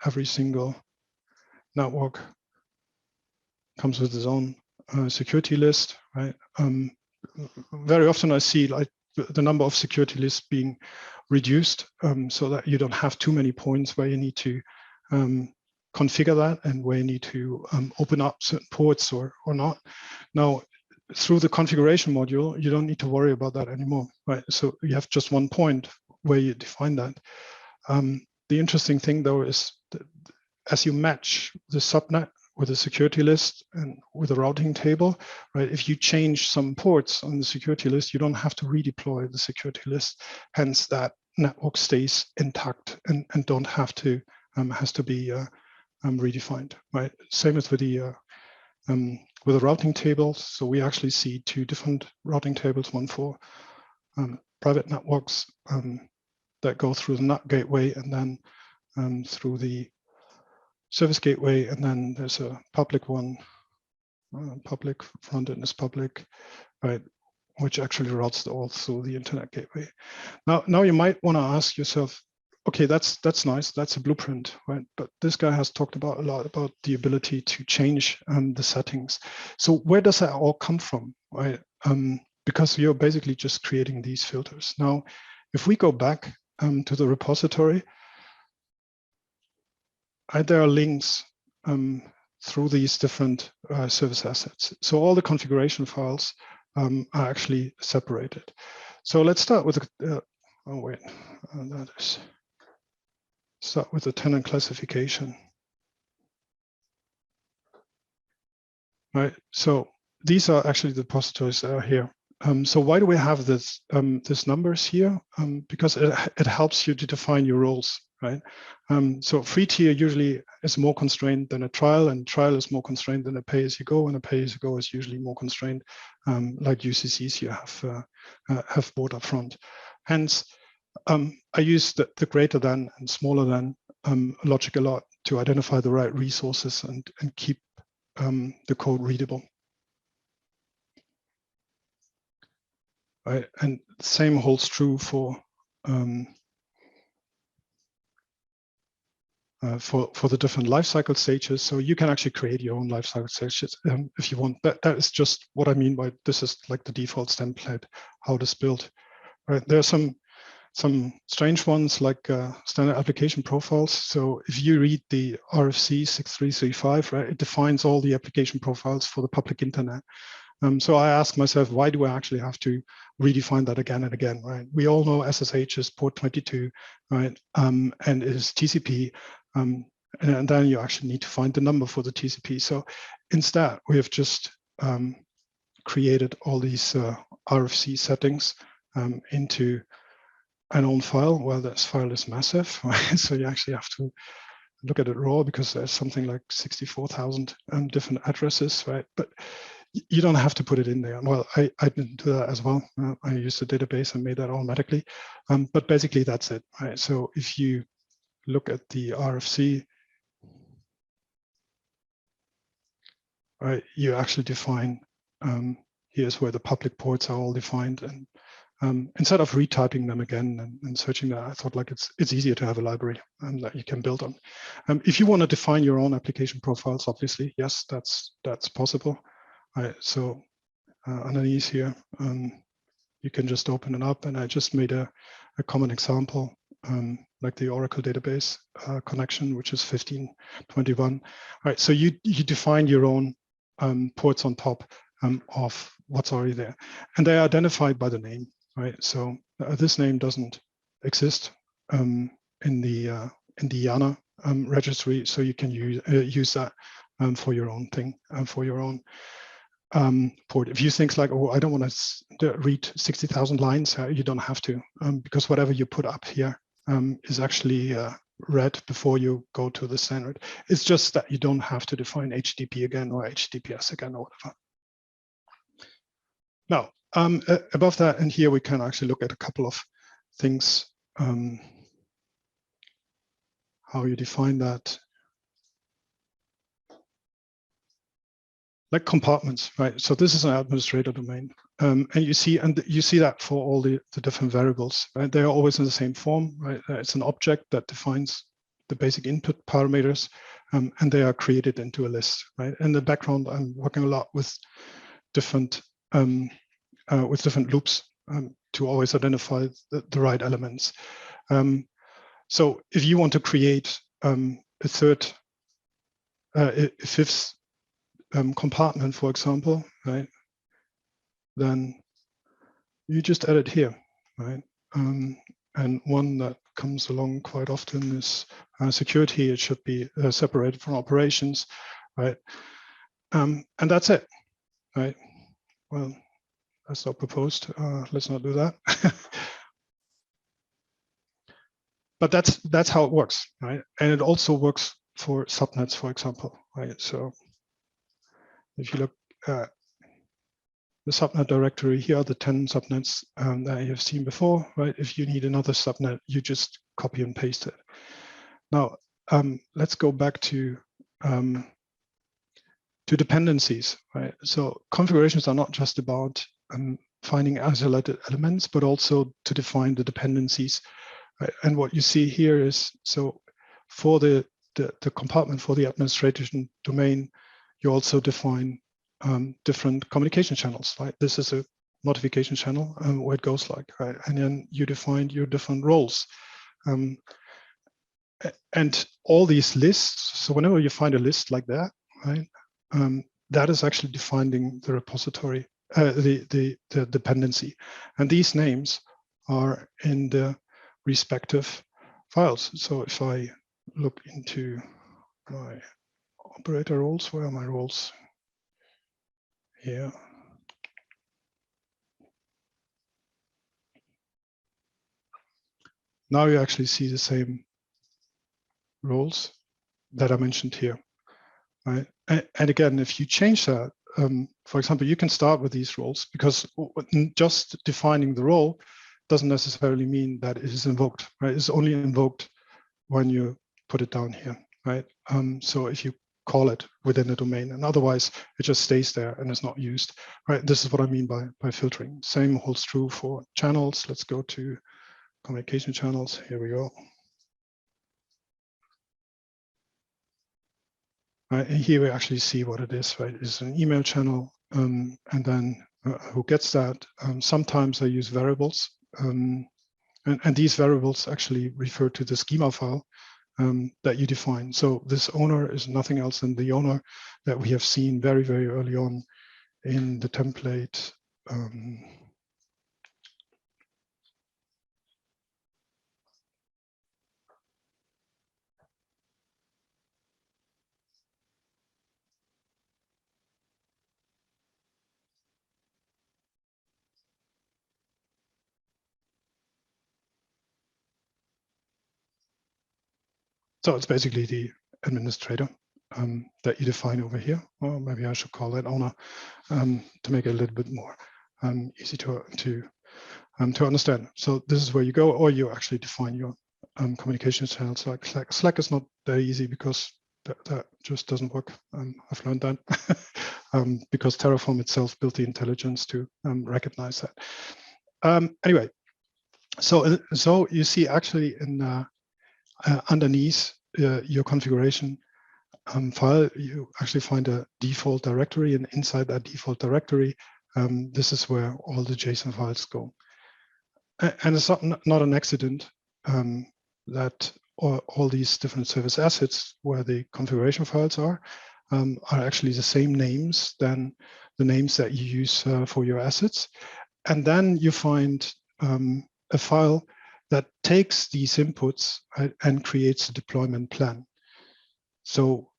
every single network comes with its own security list, right? Very often I see like the number of security lists being reduced so that you don't have too many points where you need to configure that and where you need to open up certain ports or not. Now, through the configuration module, you don't need to worry about that anymore, right? So you have just one point where you define that. The interesting thing though is that as you match the subnet with a security list and with a routing table, right? If you change some ports on the security list, you don't have to redeploy the security list. Hence, that network stays intact and don't have to has to be redefined, right? Same as with the routing tables. So we actually see two different routing tables: one for private networks that go through the NAT gateway, and then through the service gateway, and then there's a public one. Public front end is public, right? Which actually routes all through the internet gateway. Now you might want to ask yourself, okay, that's nice, that's a blueprint, right? But this guy has talked about a lot about the ability to change the settings. So where does that all come from, right? Because you're basically just creating these filters. Now, if we go back to the repository, there are links through these different service assets. So all the configuration files are actually separated. So let's start with start with the tenant classification. Right. So these are actually the repositories that are here. So why do we have this these numbers here? Because it helps you to define your roles, right? So free tier usually is more constrained than a trial, and trial is more constrained than a pay-as-you-go, and a pay-as-you-go is usually more constrained, like UCCs you have bought up front. Hence, I use the greater than and smaller than logic a lot to identify the right resources and keep the code readable. Right, and same holds true for the different lifecycle stages. So you can actually create your own lifecycle stages if you want. That is just what I mean by this is like the default template, how it is built. Right, there are some strange ones like standard application profiles. So if you read the RFC 6335, right, it defines all the application profiles for the public internet. So I ask myself, why do I actually have to redefine that again and again, right? We all know SSH is port 22, right? And it is TCP. And then you actually need to find the number for the TCP. So instead, we have just created all these RFC settings into an own file. Well, this file is massive, right? So you actually have to look at it raw because there's something like 64,000 different addresses, right? But you don't have to put it in there. Well, I didn't do that as well. I used a database and made that automatically. But basically, that's it, right? So if you look at the RFC, right, you actually define, here's where the public ports are all defined. And instead of retyping them again and searching that, I thought like it's easier to have a library that you can build on. If you want to define your own application profiles, obviously, yes, that's possible. Right, so underneath here, you can just open it up, and I just made a common example, like the Oracle database connection, which is 1521. All right, so you define your own ports on top of what's already there, and they are identified by the name, right? So this name doesn't exist in the YANA registry, so you can use that for your own thing, for your own port. If you think like, oh, I don't want to read 60,000 lines, you don't have to, because whatever you put up here is actually read before you go to the standard. It's just that you don't have to define HTTP again or HTTPS again or whatever. Now, above that, and here we can actually look at a couple of things, how you define that. Like compartments, right? So this is an administrator domain. And you see that for all the different variables, right? They are always in the same form, right? It's an object that defines the basic input parameters, and they are created into a list, right? In the background, I'm working a lot with different loops to always identify the right elements. So if you want to create a fifth compartment, for example, right, then you just add it here, right? And one that comes along quite often is security. It should be separated from operations, right? And that's it, right? Well, that's not proposed. Let's not do that. But that's how it works, right? And it also works for subnets, for example, right? So if you look at the subnet directory, here are the 10 subnets that you have seen before, right? If you need another subnet, you just copy and paste it. Now, let's go back to dependencies, right? So configurations are not just about finding isolated elements, but also to define the dependencies. Right? And what you see here is, so for the compartment for the administration domain, you also define different communication channels, right? This is a notification channel where it goes like, right? And then you define your different roles. And all these lists, so whenever you find a list like that, right, that is actually defining the repository, the dependency. And these names are in the respective files. So if I look into my operator roles, where are my roles? Here. Now you actually see the same roles that I mentioned here, right? And again, if you change that, for example, you can start with these roles, because just defining the role doesn't necessarily mean that it is invoked, right? It's only invoked when you put it down here, right? So if you call it within a domain, and otherwise it just stays there and is not used, right? This is what I mean by filtering. Same holds true for channels. Let's go to communication channels. Here we go. Right, and here we actually see what it is, right? It's an email channel, and then who gets that? Sometimes I use variables, and these variables actually refer to the schema file that you define. So this owner is nothing else than the owner that we have seen very, very early on in the template. So it's basically the administrator that you define over here, or maybe I should call that owner to make it a little bit more easy to understand. So this is where you go, or you actually define your communication channels like Slack. Slack is not that easy because that just doesn't work. I've learned that because Terraform itself built the intelligence to recognize that. Anyway, so you see actually in underneath your configuration file, you actually find a default directory, and inside that default directory, this is where all the JSON files go. And it's not an accident that all these different service assets where the configuration files are actually the same names than the names that you use for your assets. And then you find a file that takes these inputs and creates a deployment plan. So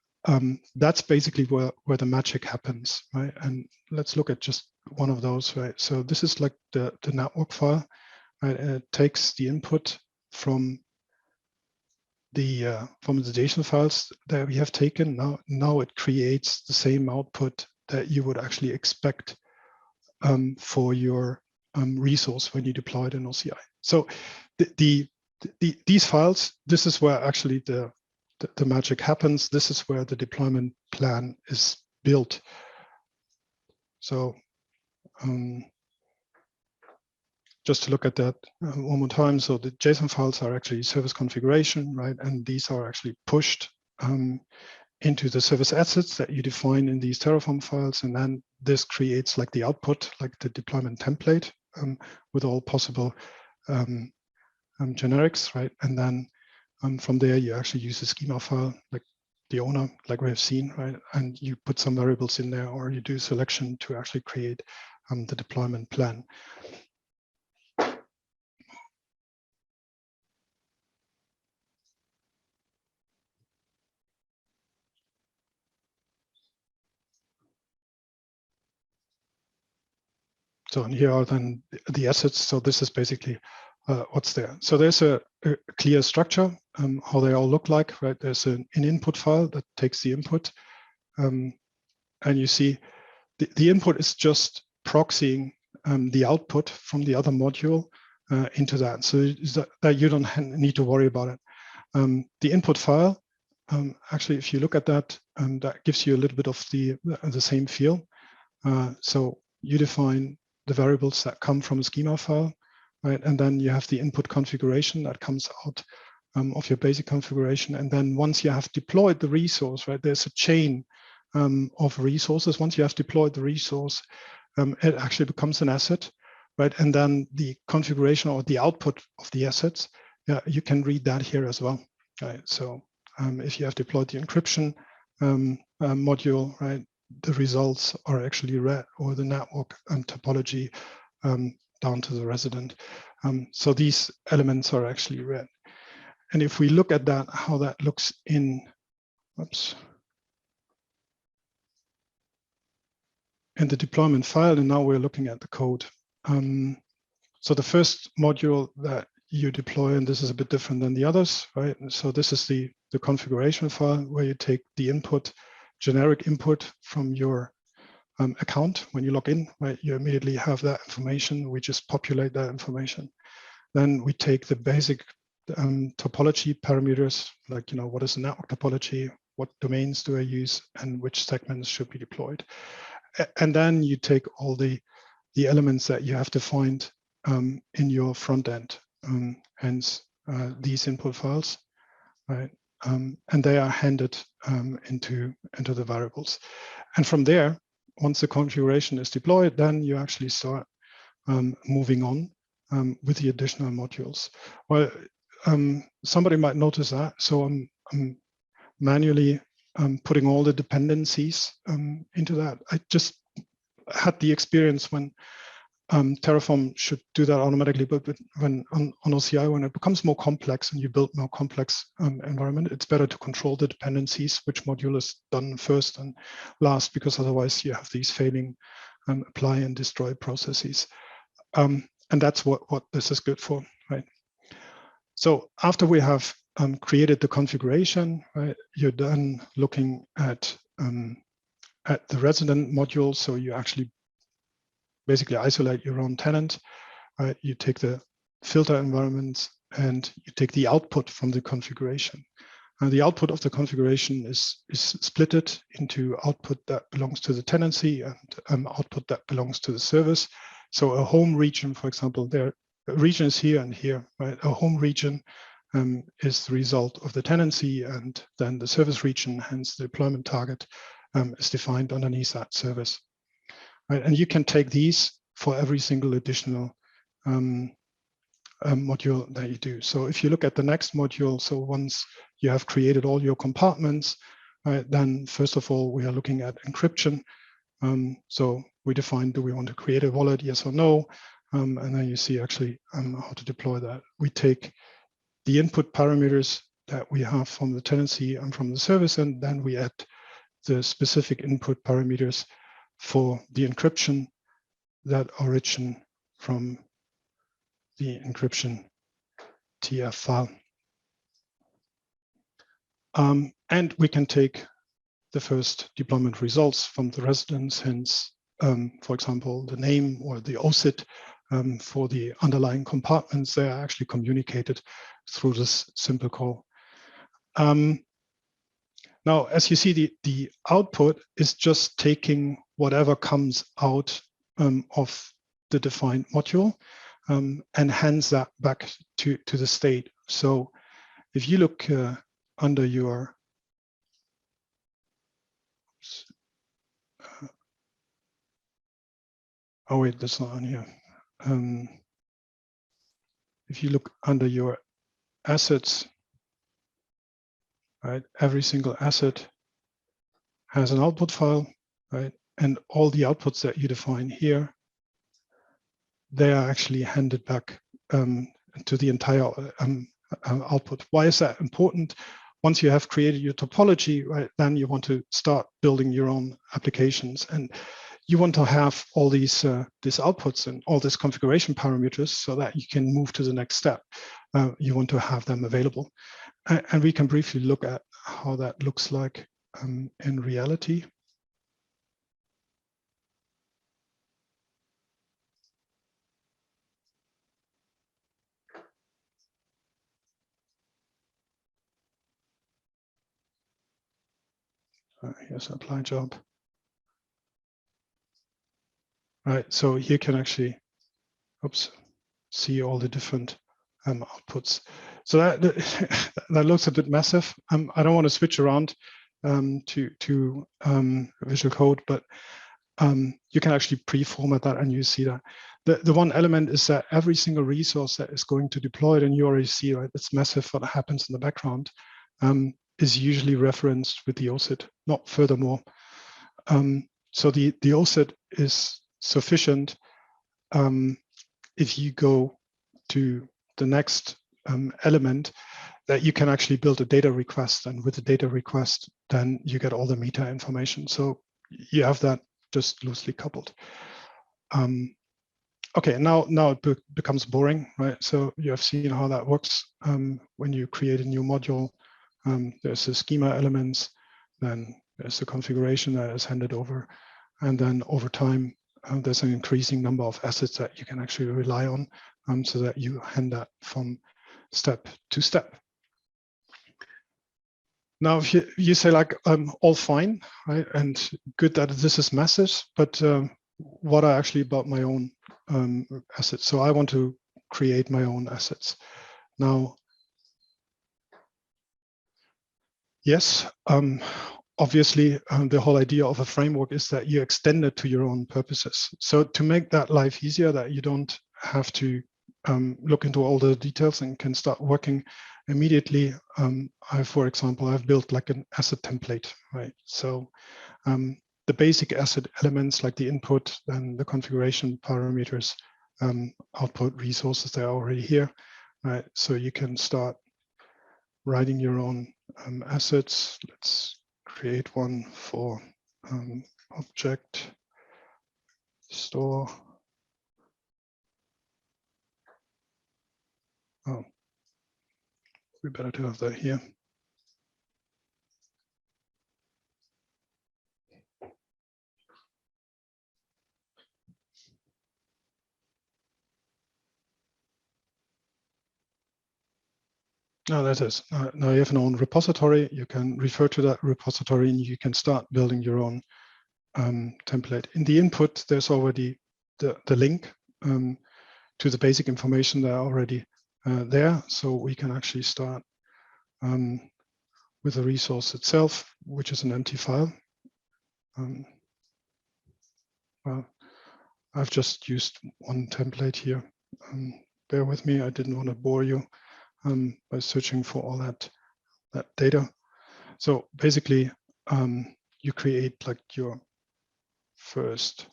that's basically where the magic happens, right? And let's look at just one of those, right? So this is like the network file, right? And it takes the input from the JSON files that we have taken. Now it creates the same output that you would actually expect for your resource when you deploy it in OCI. So these files, this is where actually the magic happens. This is where the deployment plan is built. So just to look at that one more time. So the JSON files are actually service configuration, right? And these are actually pushed into the service assets that you define in these Terraform files. And then this creates like the output, like the deployment template with all possible generics, right? And then from there, you actually use a schema file, like the owner, like we have seen, right? And you put some variables in there, or you do selection to actually create the deployment plan. So and here are then the assets. So this is basically what's there. So there's a clear structure, how they all look like, right? There's an input file that takes the input. And you see the input is just proxying the output from the other module into that. So that you don't need to worry about it. The input file, actually, if you look at that, that gives you a little bit of the same feel. So you define the variables that come from a schema file, right? And then you have the input configuration that comes out of your basic configuration. And then once you have deployed the resource, right, there's a chain of resources. Once you have deployed the resource, it actually becomes an asset, right? And then the configuration or the output of the assets, you can read that here as well, right? So if you have deployed the encryption module, right, the results are actually read, or the network topology down to the resident. So these elements are actually read. And if we look at that, how that looks in, in the deployment file, and now we're looking at the code. So the first module that you deploy, and this is a bit different than the others, right? So this is the configuration file where you take the input, generic input from your account. When you log in, right, you immediately have that information. We just populate that information. Then we take the basic topology parameters, like, what is the network topology, what domains do I use, and which segments should be deployed. And then you take all the elements that you have defined in your front end, hence these input files, right? And they are handed into the variables. And from there, once the configuration is deployed, then you actually start moving on with the additional modules. Well, somebody might notice that. So I'm manually putting all the dependencies into that. I just had the experience when Terraform should do that automatically, but when on OCI, when it becomes more complex and you build more complex environment, it's better to control the dependencies, which module is done first and last, because otherwise you have these failing apply and destroy processes. And that's what this is good for, right? So after we have created the configuration, right, you're then looking at the resident module. So you actually basically isolate your own tenant, right? You take the filter environments and you take the output from the configuration. And the output of the configuration is splitted into output that belongs to the tenancy and output that belongs to the service. So a home region, for example, there a region is here and here, right? A home region is the result of the tenancy, and then the service region, hence the deployment target, is defined underneath that service. Right? And you can take these for every single additional module that you do. So if you look at the next module, so once you have created all your compartments, right, then first of all, we are looking at encryption. So we define, do we want to create a wallet, yes or no? And then you see actually how to deploy that. We take the input parameters that we have from the tenancy and from the service, and then we add the specific input parameters for the encryption that origin from the encryption TF file. And we can take the first deployment results from the residents, hence, for example, the name or the OCID for the underlying compartments. They are actually communicated through this simple call. Now, as you see, the output is just taking whatever comes out of the defined module and hands that back to the state. So if you look under your oh wait, that's not on here. If you look under your assets, right, every single asset has an output file, right, and all the outputs that you define here, they are actually handed back to the entire output. Why is that important? Once you have created your topology, right, then you want to start building your own applications, and you want to have all these outputs and all these configuration parameters so that you can move to the next step. You want to have them available, and we can briefly look at how that looks like in reality. Here's an apply job. Right, so here can actually, oops, see all the different outputs. So that that looks a bit massive. I don't want to switch around to visual code, but you can actually pre-format that and you see that. The one element is that every single resource that is going to deploy it, and you already see, right, it's massive what happens in the background, is usually referenced with the OCID, not furthermore. So the OCID is sufficient if you go to the next element, that you can actually build a data request, and with the data request, then you get all the meta information. So you have that just loosely coupled. Okay, now it becomes boring, right? So you have seen how that works. When you create a new module, there's the schema elements, then there's the configuration that is handed over, and then over time, there's an increasing number of assets that you can actually rely on, so that you hand that from step to step. Now, if you say like, all fine, right, and good that this is massive, but what are actually about my own assets? So I want to create my own assets. Now, yes, obviously, the whole idea of a framework is that you extend it to your own purposes. So to make that life easier, that you don't have to look into all the details and can start working immediately, for example, I've built like an asset template, right? So the basic asset elements like the input and the configuration parameters, output resources, they're already here, right? So you can start writing your own assets. Let's create one for object store. Oh, we better to have that here. No, that is. Now you have an own repository. You can refer to that repository and you can start building your own template. In the input, there's already the link to the basic information that are already there. So we can actually start with the resource itself, which is an empty file. Well, I've just used one template here. Bear with me, I didn't want to bore you by searching for all that data. So basically, you create like your first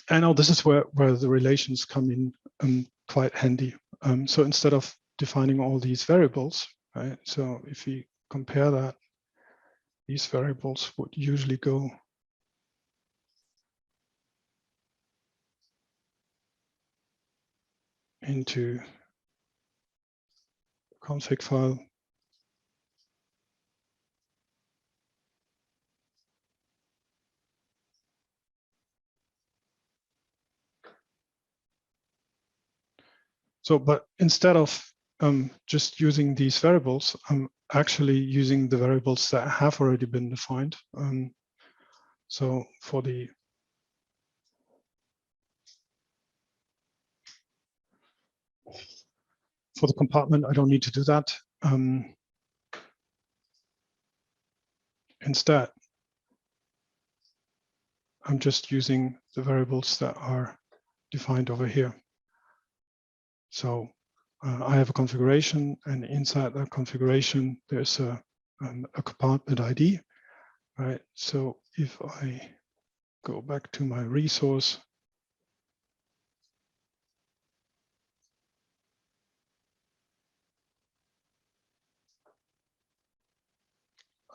and now this is where the relations come in quite handy. So instead of defining all these variables, right? So if we compare that, these variables would usually go into config file. So, but instead of just using these variables, I'm actually using the variables that have already been defined. So for the compartment, I don't need to do that. Instead, I'm just using the variables that are defined over here. So I have a configuration, and inside that configuration, there's a compartment ID, right? So if I go back to my resource,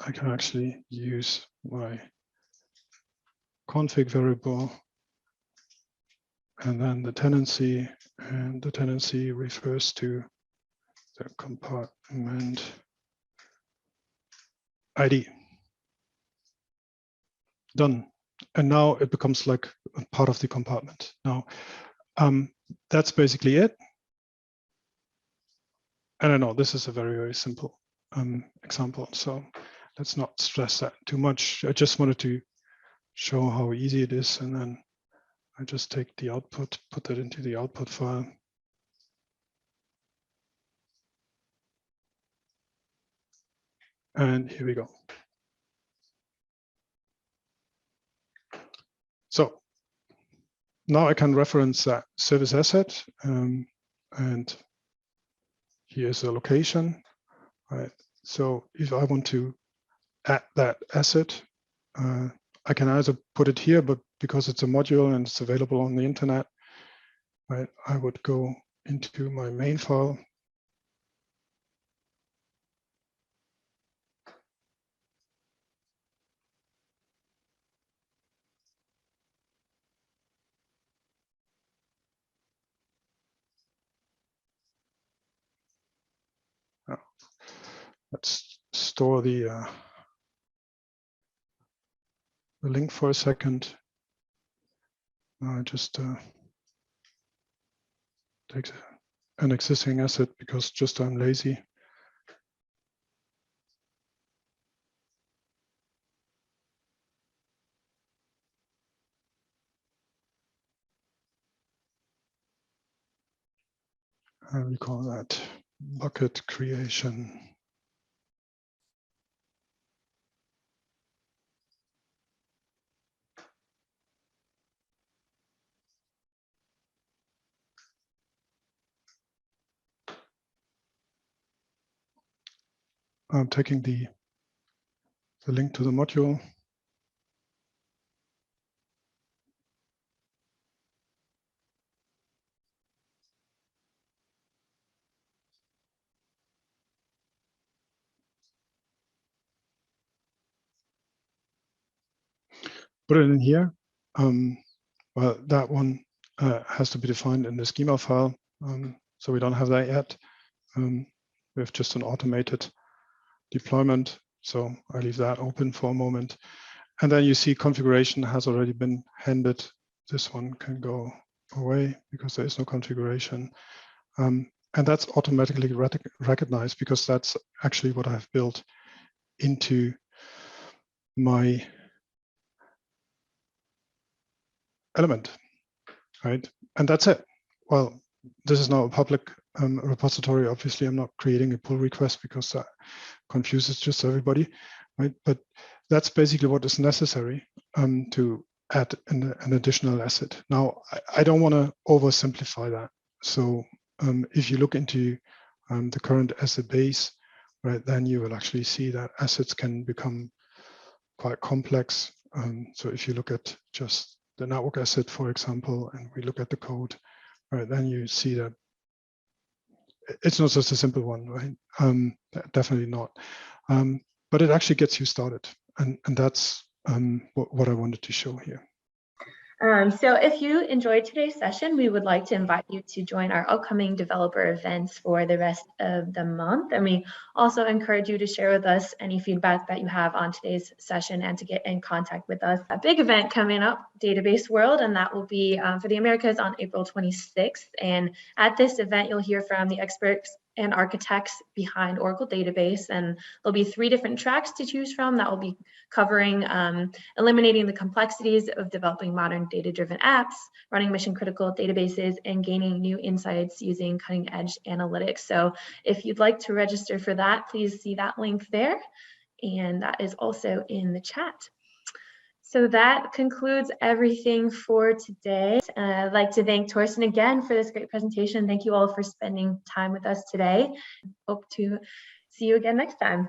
I can actually use my config variable and then the tenancy, and the tenancy refers to the compartment ID. Done. And now it becomes like a part of the compartment. Now, that's basically it. And I know this is a very, very simple example, so let's not stress that too much. I just wanted to show how easy it is, and then I just take the output, put that into the output file. And here we go. So now I can reference that service asset, and here's the location, right? So if I want to add that asset, I can either put it here, but because it's a module and it's available on the internet, right, I would go into my main file. Let's store the link for a second. Just take an existing asset because just I'm lazy. And we call that bucket creation. I'm taking the link to the module. Put it in here. Well, that one has to be defined in the schema file. So we don't have that yet. We have just an automated deployment. So I leave that open for a moment. And then you see configuration has already been handed. This one can go away because there is no configuration. And that's automatically recognized because that's actually what I've built into my element, right? And that's it. Well, this is now a public repository. Obviously, I'm not creating a pull request because that confuses just everybody, right? But that's basically what is necessary to add an additional asset. Now, I don't want to oversimplify that. So if you look into the current asset base, right, then you will actually see that assets can become quite complex. So if you look at just the network asset, for example, and we look at the code, right, then you see that it's not just a simple one, right? Definitely not. But it actually gets you started, and that's what I wanted to show here. So if you enjoyed today's session, we would like to invite you to join our upcoming developer events for the rest of the month. And we also encourage you to share with us any feedback that you have on today's session and to get in contact with us. A big event coming up, Database World, and that will be for the Americas on April 26th. And at this event, you'll hear from the experts and architects behind Oracle Database. And there'll be 3 different tracks to choose from that will be covering eliminating the complexities of developing modern data-driven apps, running mission-critical databases, and gaining new insights using cutting-edge analytics. So if you'd like to register for that, please see that link there. And that is also in the chat. So that concludes everything for today. I'd like to thank Torsten again for this great presentation. Thank you all for spending time with us today. Hope to see you again next time.